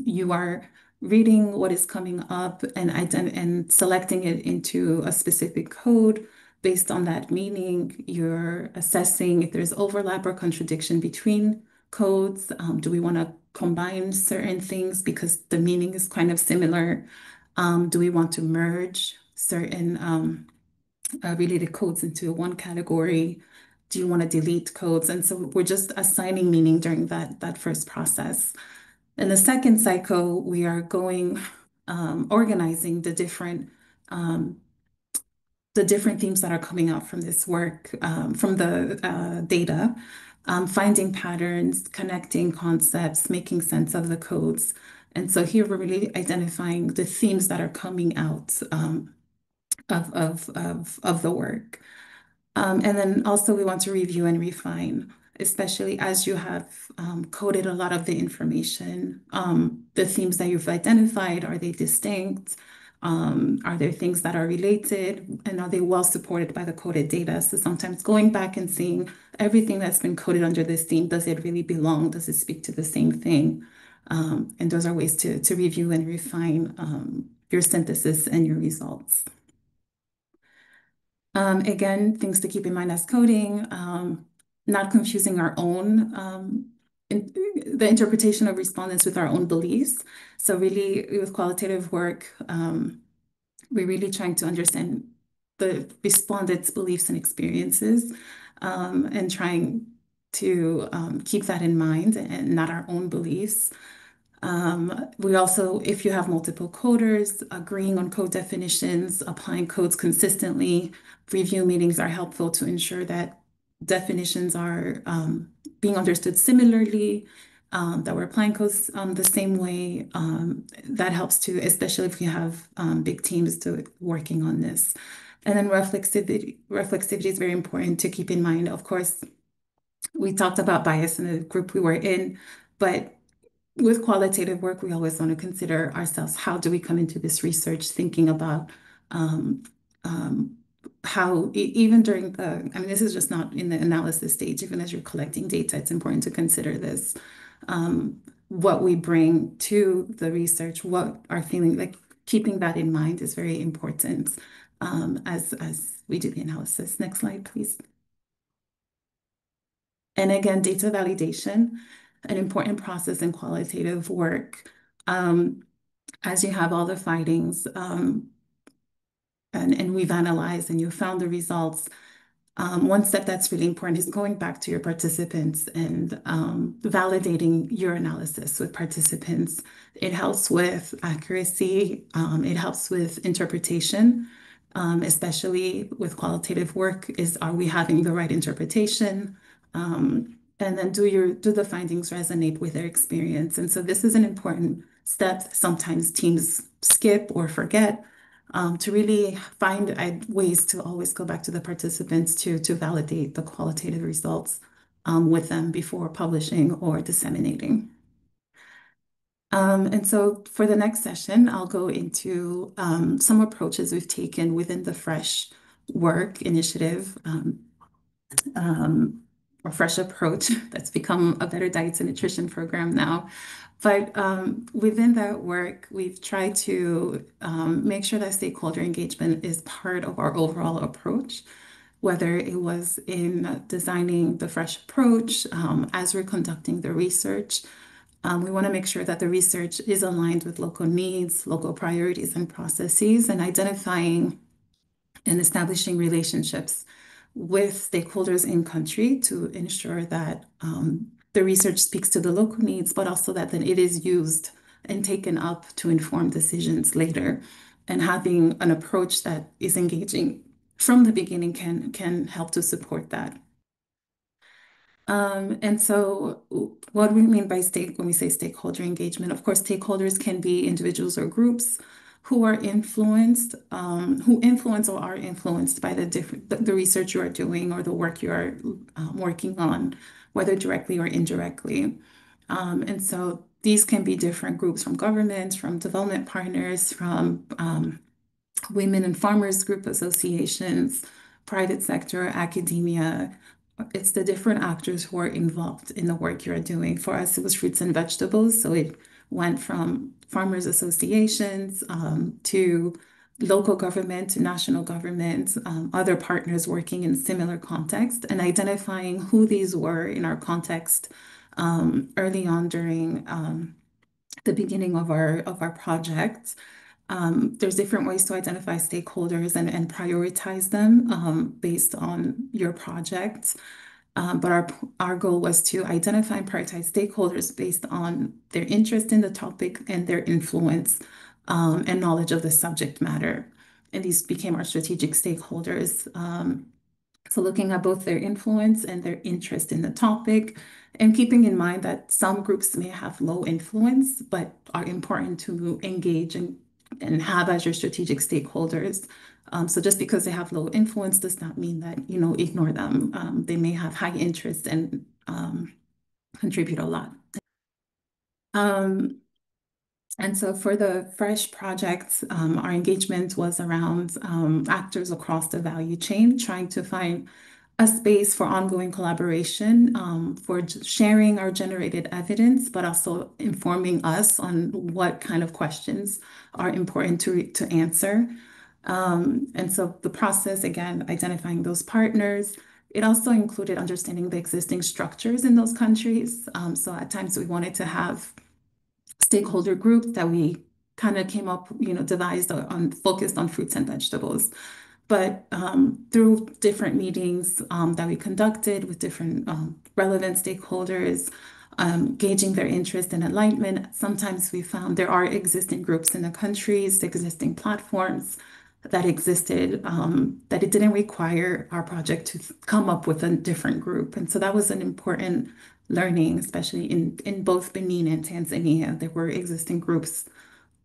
E: you are reading what is coming up and selecting it into a specific code. Based on that meaning, you're assessing if there's overlap or contradiction between codes. Do we want to combine certain things because the meaning is kind of similar? Do we want to merge certain related codes into one category? Do you want to delete codes? And so we're just assigning meaning during that first process. In the second cycle, we are going organizing the different themes that are coming out from this work, from the data, finding patterns, connecting concepts, making sense of the codes. And so here we're really identifying the themes that are coming out of the work. And then also we want to review and refine, especially as you have coded a lot of the information. The themes that you've identified, are they distinct? Are there things that are related? And are they well supported by the coded data? So sometimes going back and seeing everything that's been coded under this theme, does it really belong? Does it speak to the same thing? And those are ways to review and refine your synthesis and your results. Again, things to keep in mind as coding, not confusing our own, the interpretation of respondents with our own beliefs. So really with qualitative work, we're really trying to understand the respondents' beliefs and experiences, and trying to keep that in mind and not our own beliefs. We also, if you have multiple coders, agreeing on code definitions, applying codes consistently, review meetings are helpful to ensure that definitions are being understood similarly, that we're applying codes the same way. That helps too, especially if you have big teams working on this. And then reflexivity is very important to keep in mind. Of course, we talked about bias in the group we were in, but with qualitative work, we always want to consider ourselves. How do we come into this research thinking about um, how, even during I mean, this is just not in the analysis stage, even as you're collecting data, it's important to consider this. What we bring to the research, what our feeling, like keeping that in mind is very important as we do the analysis. Next slide, please. And again, data validation, an important process in qualitative work. As you have all the findings and we've analyzed and you found the results, one step that's really important is going back to your participants and validating your analysis with participants. It helps with accuracy, it helps with interpretation, especially with qualitative work, are we having the right interpretation? And then do the findings resonate with their experience? And so this is an important step. Sometimes teams skip or forget to really find ways to always go back to the participants to validate the qualitative results with them before publishing or disseminating. And so for the next session, I'll go into some approaches we've taken within the FRESH work initiative, or FRESH approach that's become a better diets and nutrition program now. But within that work, we've tried to make sure that stakeholder engagement is part of our overall approach. whether it was in designing the fresh approach, as we're conducting the research. We want to make sure that the research is aligned with local needs, local priorities and processes, and identifying and establishing relationships with stakeholders in country to ensure that the research speaks to the local needs, but also that then it is used and taken up to inform decisions later. And having an approach that is engaging from the beginning can help to support that. And so what do we mean by when we say stakeholder engagement? Of course, stakeholders can be individuals or groups who are influenced, who influence or are influenced by the research you are doing or the work you are working on, whether directly or indirectly. And so these can be different groups from governments, from development partners, from women and farmers group associations, private sector, academia. It's the different actors who are involved in the work you're doing. For us, it was fruits and vegetables. So it went from farmers associations to local government to national government, other partners working in similar context, and identifying who these were in our context early on during the beginning of our project. There's different ways to identify stakeholders and prioritize them based on your project. But our goal was to identify and prioritize stakeholders based on their interest in the topic and their influence and knowledge of the subject matter. And these became our strategic stakeholders. So looking at both their influence and their interest in the topic, and keeping in mind that some groups may have low influence, but are important to engage and have as your strategic stakeholders. So just because they have low influence does not mean that, ignore them. They may have high interest and contribute a lot. And so for the FRESH project, our engagement was around actors across the value chain, trying to find a space for ongoing collaboration, for sharing our generated evidence, but also informing us on what kind of questions are important to answer. And so the process, again, identifying those partners, it also included understanding the existing structures in those countries. So at times we wanted to have stakeholder groups that we kind of came up, devised on focused on fruits and vegetables. But through different meetings that we conducted with different relevant stakeholders, gauging their interest and alignment, sometimes we found there are existing groups in the countries, existing platforms that existed, that it didn't require our project to come up with a different group. And so that was an important learning, especially in both Benin and Tanzania. There were existing groups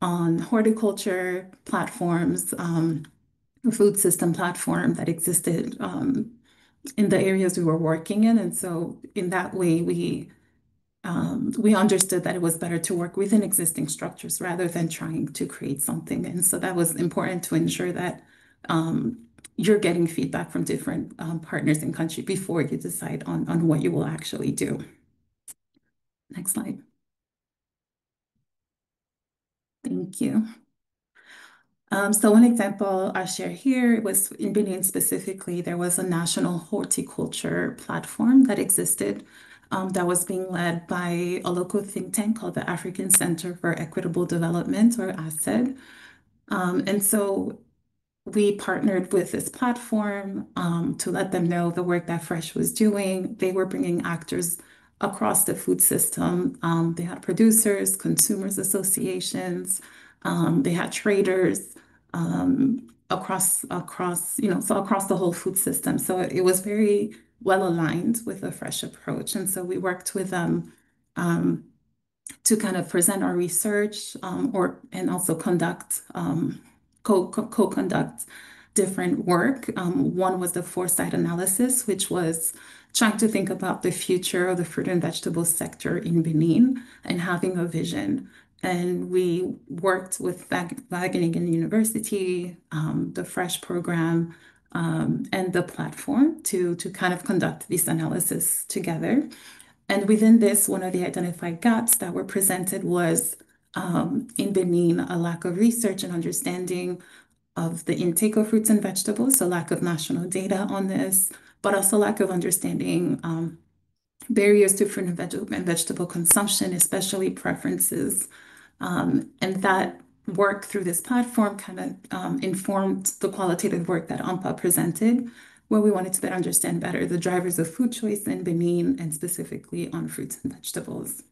E: on horticulture platforms, food system platform that existed in the areas we were working in. And so in that way, we understood that it was better to work within existing structures rather than trying to create something. And so that was important to ensure that you're getting feedback from different partners in country before you decide on what you will actually do. Next slide. Thank you. So one example I share here was in Benin specifically, there was a national horticulture platform that existed that was being led by a local think tank called the African Center for Equitable Development, or ACED. And so we partnered with this platform to let them know the work that Fresh was doing. They were bringing actors across the food system. They had producers, consumers associations, they had traders across the whole food system. So it was very well aligned with the Fresh approach. And so we worked with them to kind of present our research and also co-conduct different work. One was the foresight analysis, which was trying to think about the future of the fruit and vegetable sector in Benin and having a vision. And we worked with Wageningen University, the FRESH program, and the platform to kind of conduct this analysis together. And within this, one of the identified gaps that were presented was in Benin, a lack of research and understanding of the intake of fruits and vegetables, so lack of national data on this, but also lack of understanding barriers to fruit and vegetable consumption, especially preferences. And that work through this platform kind of informed the qualitative work that AMPA presented, where we wanted to better understand better the drivers of food choice in Benin and specifically on fruits and vegetables.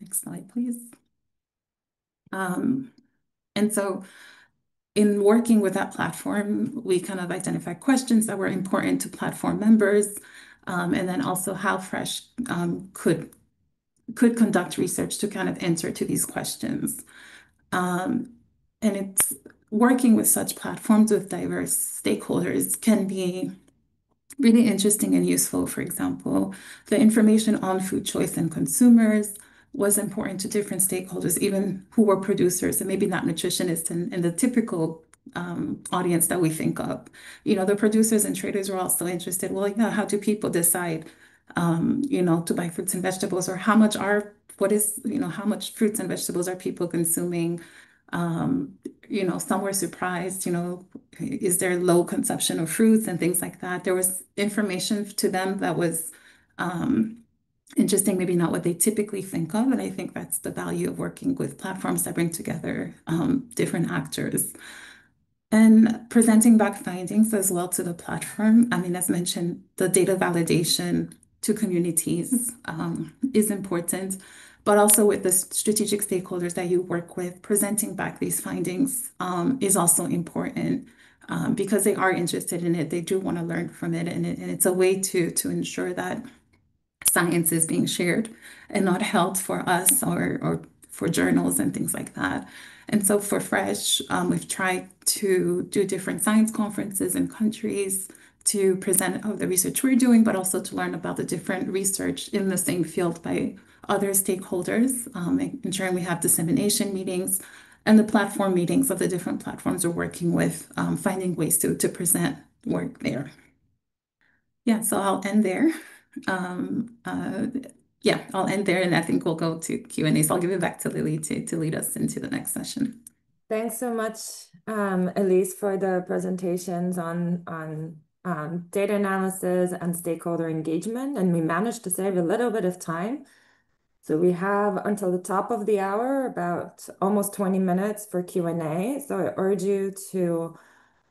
E: Next slide, please. And so in working with that platform, we kind of identified questions that were important to platform members, and then also how Fresh could conduct research to kind of answer to these questions. And it's working with such platforms with diverse stakeholders can be really interesting and useful. For example, the information on food choice and consumers was important to different stakeholders, even who were producers and maybe not nutritionists in the typical audience that we think of. You know, the producers and traders were also interested, well, yeah, how do people decide, to buy fruits and vegetables, or how much how much fruits and vegetables are people consuming? Some were surprised, is there low consumption of fruits and things like that? There was information to them that was interesting, maybe not what they typically think of. And I think that's the value of working with platforms that bring together different actors. And presenting back findings as well to the platform. I mean, as mentioned, the data validation to communities is important, but also with the strategic stakeholders that you work with, presenting back these findings is also important because they are interested in it. They do want to learn from it, and it's a way to ensure that science is being shared and not held for us or for journals and things like that. And so for Fresh, we've tried to do different science conferences in countries to present the research we're doing, but also to learn about the different research in the same field by other stakeholders, ensuring we have dissemination meetings and the platform meetings of the different platforms we're working with, finding ways to present work there. Yeah, so I'll end there. I'll end there, and I think we'll go to Q&A. So I'll give it back to Lily to lead us into the next session.
B: Thanks so much, Elise, for the presentations on data analysis and stakeholder engagement. And we managed to save a little bit of time. So we have until the top of the hour, about almost 20 minutes for Q&A. So I urge you to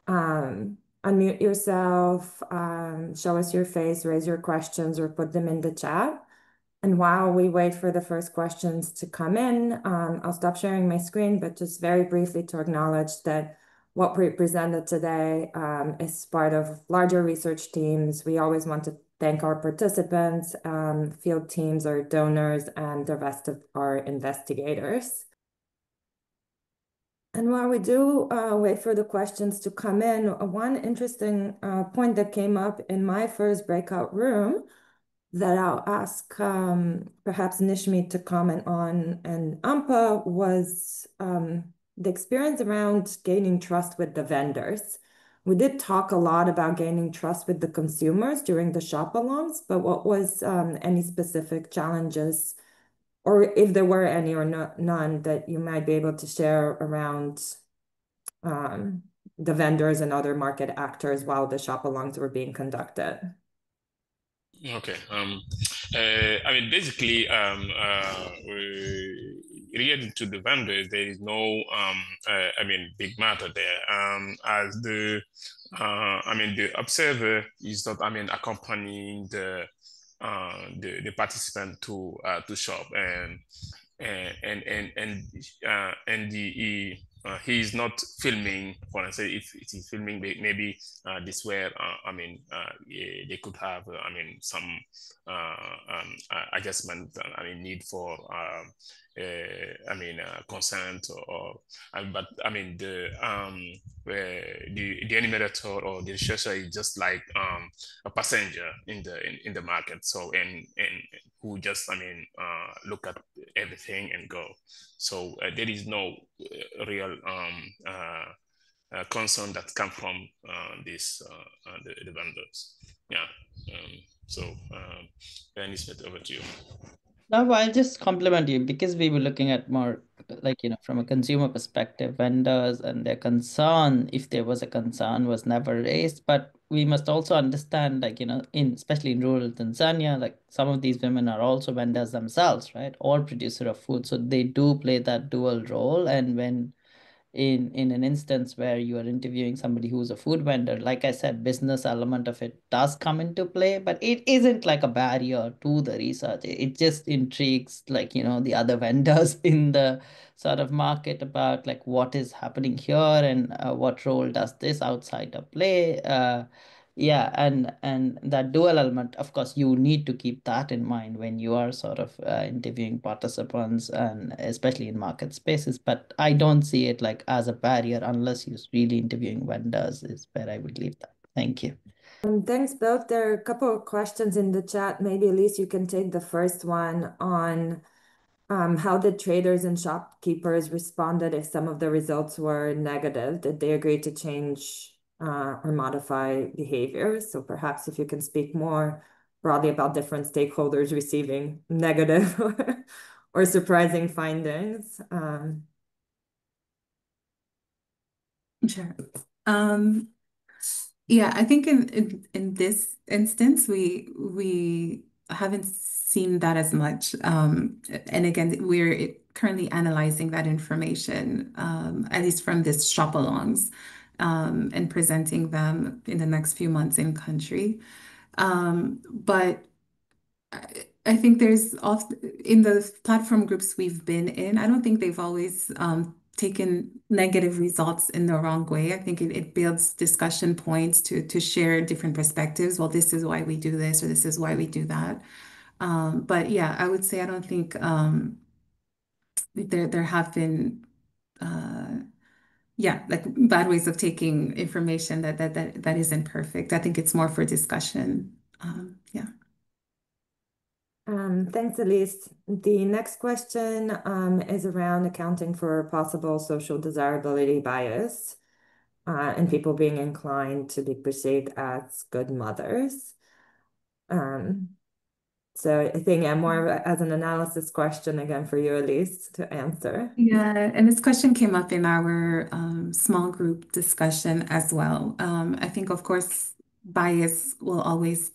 B: unmute yourself, show us your face, raise your questions, or put them in the chat. And while we wait for the first questions to come in, I'll stop sharing my screen, but just very briefly to acknowledge that what we presented today is part of larger research teams. We always want to thank our participants, field teams, our donors, and the rest of our investigators. And while we do wait for the questions to come in, one interesting point that came up in my first breakout room that I'll ask perhaps Nishmi to comment on and Ampa was the experience around gaining trust with the vendors. We did talk a lot about gaining trust with the consumers during the shop-alongs, but what was any specific challenges, or if there were any or none, that you might be able to share around the vendors and other market actors while the shop-alongs were being conducted?
D: Okay. I mean, basically, related to the vendors, there is no, big matter there. As the observer is not, accompanying the participant to shop, and he's not filming. For instance, if he's filming, maybe this where they could have some adjustment. Need for consent but the animator or the researcher is just like a passenger in the market. So and who just look at everything and go. So there is no real concern that come from the vendors. Yeah. Dennis, over to you.
C: Now, I'll just compliment you because we were looking at more like, from a consumer perspective, vendors and their concern, if there was a concern, was never raised. But we must also understand, like, in especially in rural Tanzania, like some of these women are also vendors themselves, right? Or producer of food. So they do play that dual role. And when in an instance where you are interviewing somebody who's a food vendor, like I said, business element of it does come into play, but it isn't like a barrier to the research. It just intrigues, like, the other vendors in the sort of market about like what is happening here, and what role does this outsider play. Yeah, and that dual element, of course, you need to keep that in mind when you are sort of interviewing participants, and especially in market spaces. But I don't see it like as a barrier unless you're really interviewing vendors, is where I would leave that. Thank you.
B: Thanks both. There are a couple of questions in the chat. Maybe Elise, you can take the first one on how the traders and shopkeepers responded if some of the results were negative. Did they agree to change or modify behavior? So perhaps if you can speak more broadly about different stakeholders receiving negative or surprising findings.
E: Sure. Yeah, I think in this instance, we haven't seen that as much. And again, we're currently analyzing that information, at least from this shop alongs, and presenting them in the next few months in country. But I think there's often in the platform groups we've been in, I don't think they've always taken negative results in the wrong way. I think it builds discussion points to share different perspectives. Well, this is why we do this, or this is why we do that. But yeah, I would say I don't think there have been yeah, like bad ways of taking information that isn't perfect. I think it's more for discussion. Yeah.
B: Thanks, Elise. The next question is around accounting for possible social desirability bias and people being inclined to be perceived as good mothers. So I think more as an analysis question again for you, Elise, to answer.
E: Yeah, and this question came up in our small group discussion as well. I think, of course, bias will always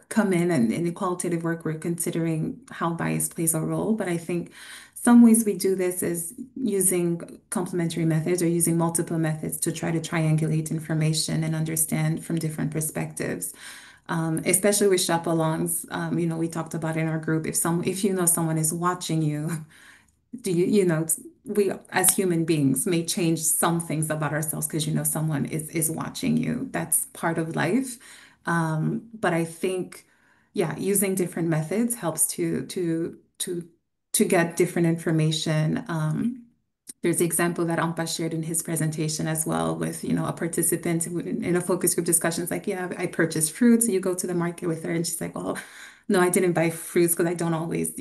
E: come in, and in the qualitative work, we're considering how bias plays a role. But I think some ways we do this is using complementary methods or using multiple methods to try to triangulate information and understand from different perspectives. Especially with shop alongs, we talked about in our group, if you know someone is watching you, we as human beings may change some things about ourselves because someone is watching you. That's part of life. But I think, yeah, using different methods helps to get different information. There's the example that Ampa shared in his presentation as well with, a participant in a focus group discussion. It's like, yeah, I purchased fruits. You go to the market with her and she's like, oh, no, I didn't buy fruits because I don't always,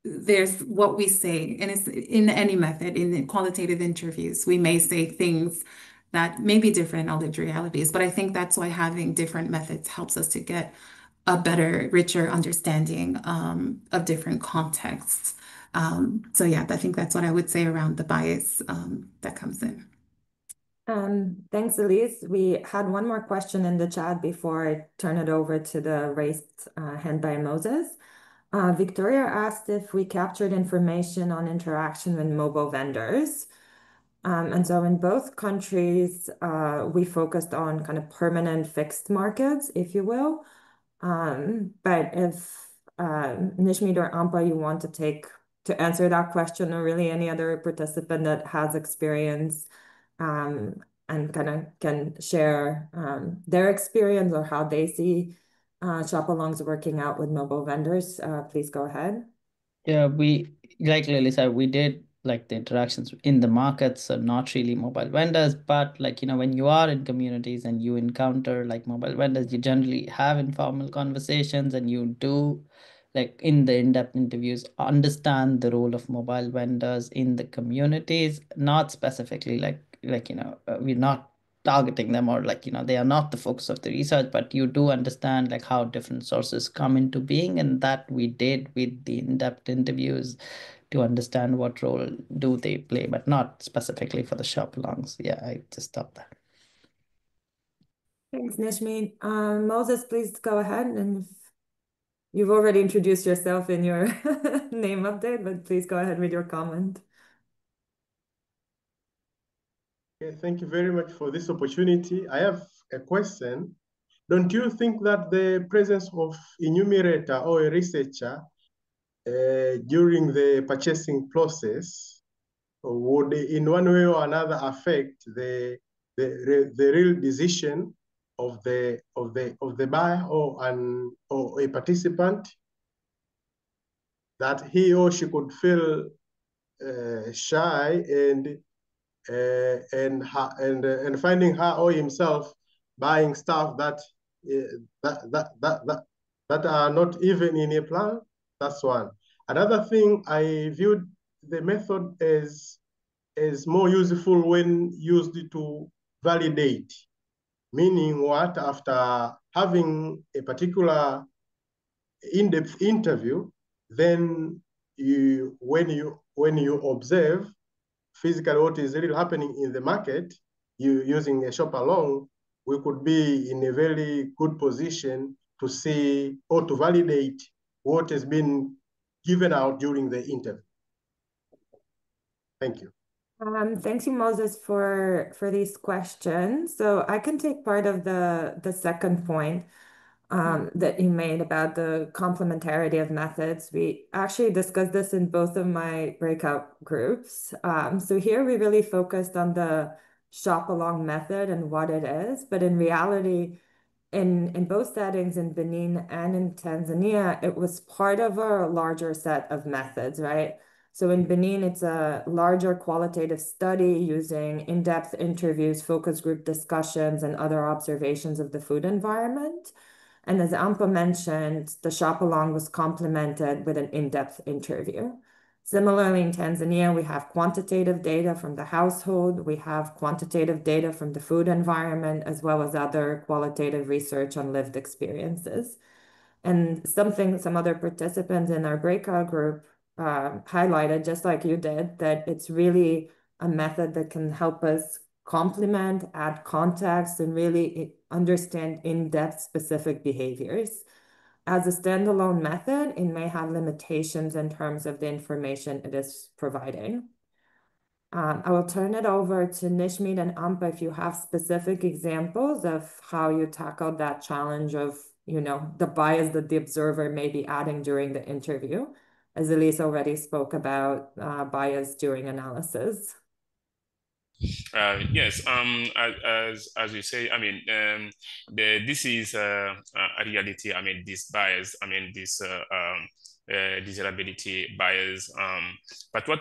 E: there's what we say, and it's in any method, in the qualitative interviews, we may say things that may be different in all lived realities. But I think that's why having different methods helps us to get a better, richer understanding of different contexts. So yeah, I think that's what I would say around the bias that comes in.
B: Thanks, Elise. We had one more question in the chat before I turn it over to the raised hand by Moses. Victoria asked if we captured information on interaction with mobile vendors. And so in both countries, we focused on kind of permanent fixed markets, if you will. But if Nishmeet or Ampa, you want to answer that question, or really any other participant that has experience and kind of can share their experience or how they see shop-alongs working out with mobile vendors, please go ahead.
C: Yeah, like Lily said, we did like the interactions in the markets, so not really mobile vendors, but like, when you are in communities and you encounter like mobile vendors, you generally have informal conversations, and you do like in the in-depth interviews understand the role of mobile vendors in the communities, not specifically we're not targeting them, or like, they are not the focus of the research, but you do understand like how different sources come into being, and that we did with the in-depth interviews, to understand what role do they play, but not specifically for the shop alongs. Yeah, I just stopped there.
B: Thanks, Nishmi. Moses, please go ahead. And you've already introduced yourself in your name update, but please go ahead with your comment.
F: Okay, thank you very much for this opportunity. I have a question. Don't you think that the presence of enumerator or a researcher during the purchasing process would in one way or another affect the real decision of the buyer or a participant, that he or she could feel shy and finding her or himself buying stuff that are not even in a plan? That's one. Another thing, I viewed the method as more useful when used to validate, meaning what, after having a particular in-depth interview, then when you observe physically what is really happening in the market, you using a shop along, we could be in a very good position to see or to validate what has been given out during the interview. Thank you.
B: Thank you, Moses, for these questions. So I can take part of the second point that you made about the complementarity of methods. We actually discussed this in both of my breakout groups. So here we really focused on the shop along method and what it is, but in reality, in both settings, in Benin and in Tanzania, it was part of a larger set of methods, right? So in Benin, it's a larger qualitative study using in-depth interviews, focus group discussions, and other observations of the food environment. And as Ampa mentioned, the shop along was complemented with an in-depth interview. Similarly, in Tanzania, we have quantitative data from the household, we have quantitative data from the food environment, as well as other qualitative research on lived experiences. And some other participants in our breakout group highlighted, just like you did, that it's really a method that can help us complement, add context, and really understand in-depth specific behaviors. As a standalone method, it may have limitations in terms of the information it is providing. I will turn it over to Nishmeet and Ampa if you have specific examples of how you tackled that challenge of, the bias that the observer may be adding during the interview, as Elise already spoke about bias during analysis.
D: Yes, as you say, I mean, this is a reality. I mean, this bias, I mean, this desirability bias. But what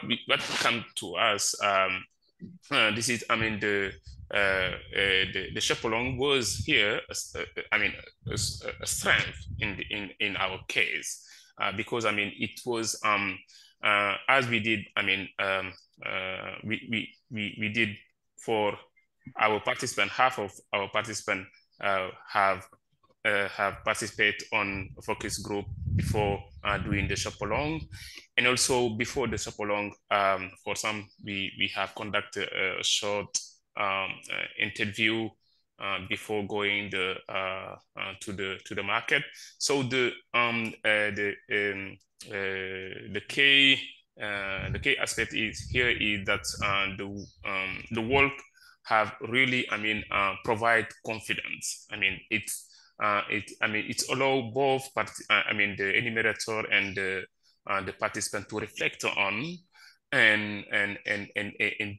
D: come to us, this is, I mean, the shop along was here. I mean, a strength in our case, because I mean, it was as we did. I mean, we did for our participant. Half of our participants have participated on a focus group before doing the shop along, and also before the shop along. For some, we have conducted a short interview before going to the market. So the key aspect is that the work have really, I mean, provide confidence. I mean, it's allow both I mean, the enumerator and the participant to reflect on and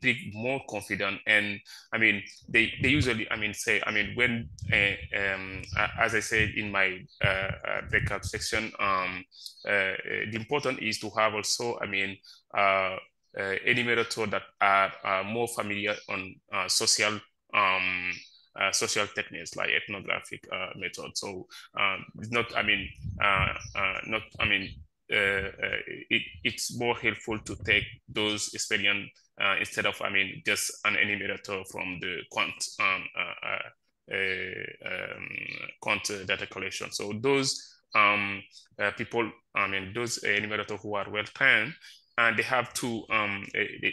D: be more confident. And I mean, they usually, I mean, say, I mean, when as I said in my breakout section, the important is to have also, I mean, enumerator that are more familiar on social techniques like ethnographic methods. So it's not, I mean, not, I mean, it's more helpful to take those experience instead of, I mean, just an enumerator from the quant data collection. So those people, I mean, those enumerators who are well trained, and they have to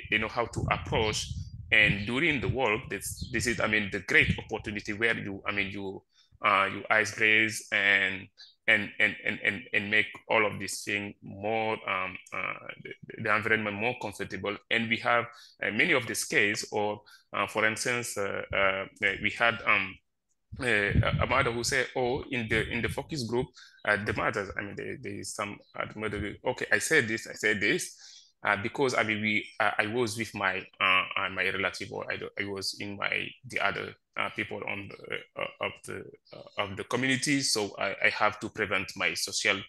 D: they know how to approach. And during the work, this is, I mean, the great opportunity where you, I mean, you ice graze and make all of these things more the environment more comfortable. And we have many of these cases, or for instance, we had a mother who said, "Oh, in the focus group, the mothers, I mean, there is some the mother. Okay, I said this, because I mean, I was with my relative, or I was in the other people on of the community, so I have to prevent my social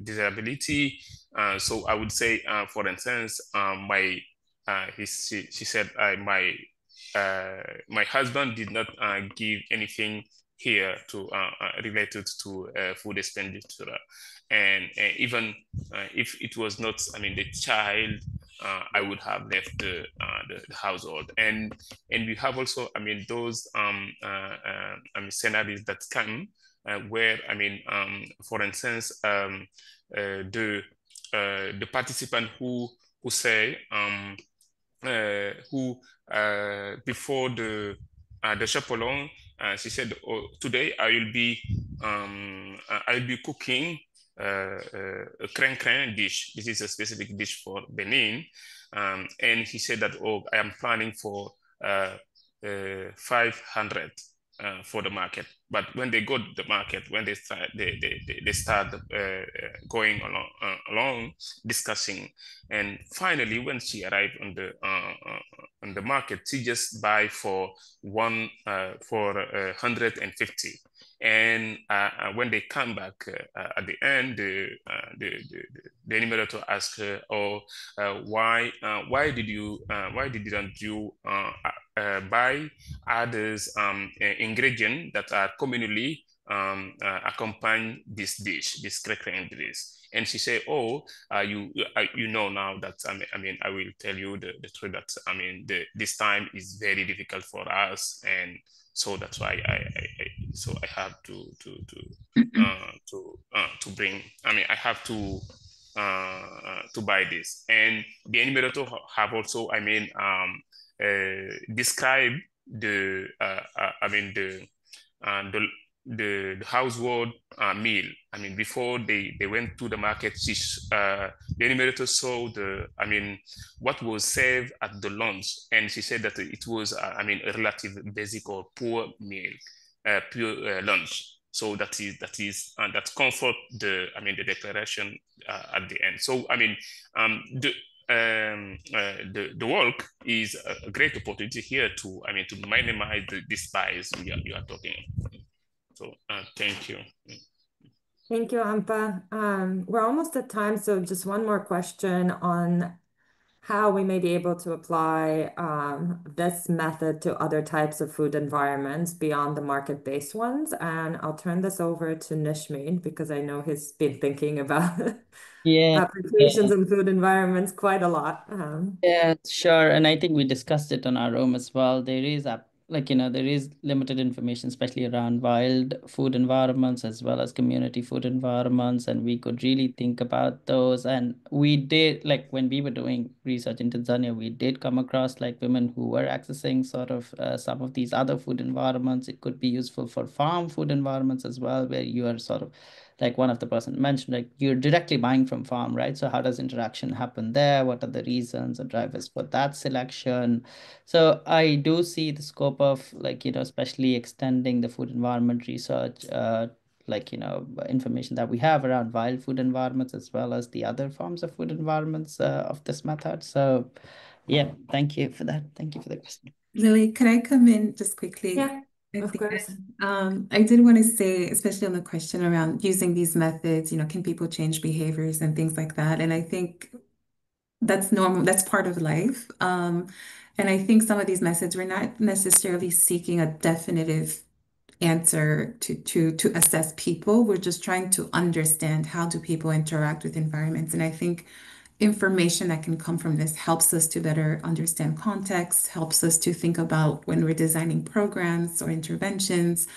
D: disability. So I would say, for instance, she said, my husband did not give anything here to related to food expenditure, and even if it was not, I mean, the child, I would have left the household. And we have also, I mean, those I mean, scenarios that come where, I mean, for instance, the participant who say who before the chapelon, she said, "Oh, today I will be cooking a crin dish. This is a specific dish for Benin." And he said that, "Oh, I am planning for 500 for the market." But when they go to the market, when they start going along discussing, and finally, when she arrived on the market, she just buy for 150. And when they come back at the end, the enumerator asked her, "Oh, why didn't you buy others ingredient that are commonly accompany this dish, this crackling dish?" And she said, "Oh, you know now that, I mean, I will tell you the truth that, I mean, this time is very difficult for us, and so that's why so I have to bring, I mean, I have to buy this." And the enumerator have also, I mean, describe I mean, the the household meal. I mean, before they went to the market, the enumerator saw I mean, what was served at the lunch, and she said that it was, I mean, a relative basic or poor meal, pure lunch. So that comfort I mean, the declaration at the end. So I mean, the work is a great opportunity here to, I mean, to minimize this bias you are talking about. So thank you.
B: Thank you, Ampa. We're almost at time, so just one more question on how we may be able to apply this method to other types of food environments beyond the market-based ones. And I'll turn this over to Nishmeen, because I know he's been thinking about
C: Yeah,
B: applications in food environments quite a lot.
C: yeah, sure. And I think we discussed it on our room as well. There is there is limited information, especially around wild food environments as well as community food environments. And we could really think about those. And we did, like when we were doing research in Tanzania, we did come across like women who were accessing sort of some of these other food environments. It could be useful for farm food environments as well, where you are sort of, like one of the person mentioned, like you're directly buying from farm, right? So how does interaction happen there? What are the reasons or drivers for that selection? So I do see the scope of, like, especially extending the food environment research, information that we have around wild food environments as well as the other forms of food environments of this method. So yeah, thank you for that. Thank you for the question.
E: Lily, could I come in just quickly?
B: Yeah,
E: At
B: of
E: the
B: course.
E: end? I did want to say, especially on the question around using these methods, can people change behaviors and things like that? And I think that's normal, that's part of life. And I think some of these methods, we're not necessarily seeking a definitive answer to assess people. We're just trying to understand how do people interact with environments. And I think information that can come from this helps us to better understand context, helps us to think about when we're designing programs or interventions,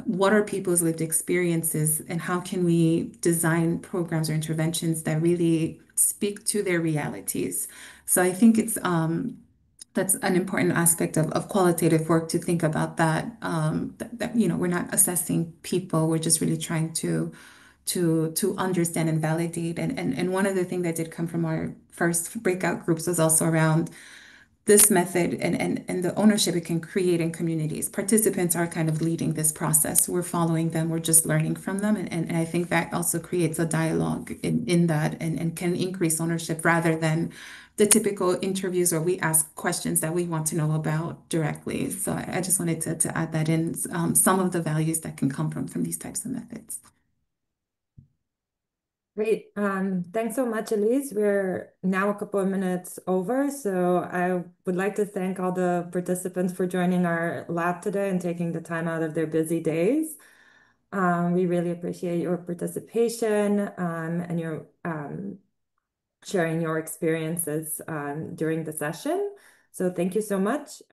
E: what are people's lived experiences and how can we design programs or interventions that really speak to their realities. So I think it's that's an important aspect of qualitative work to think about that, you know, we're not assessing people, we're just really trying to understand and validate. And one of the things that did come from our first breakout groups was also around this method and the ownership it can create in communities. Participants are kind of leading this process. We're following them, we're just learning from them. And I think that also creates a dialogue in that and can increase ownership rather than the typical interviews where we ask questions that we want to know about directly. So I just wanted to add that in, some of the values that can come from these types of methods.
B: Great. Thanks so much, Elise. We're now a couple of minutes over, so I would like to thank all the participants for joining our lab today and taking the time out of their busy days. We really appreciate your participation and your sharing your experiences during the session. So thank you so much.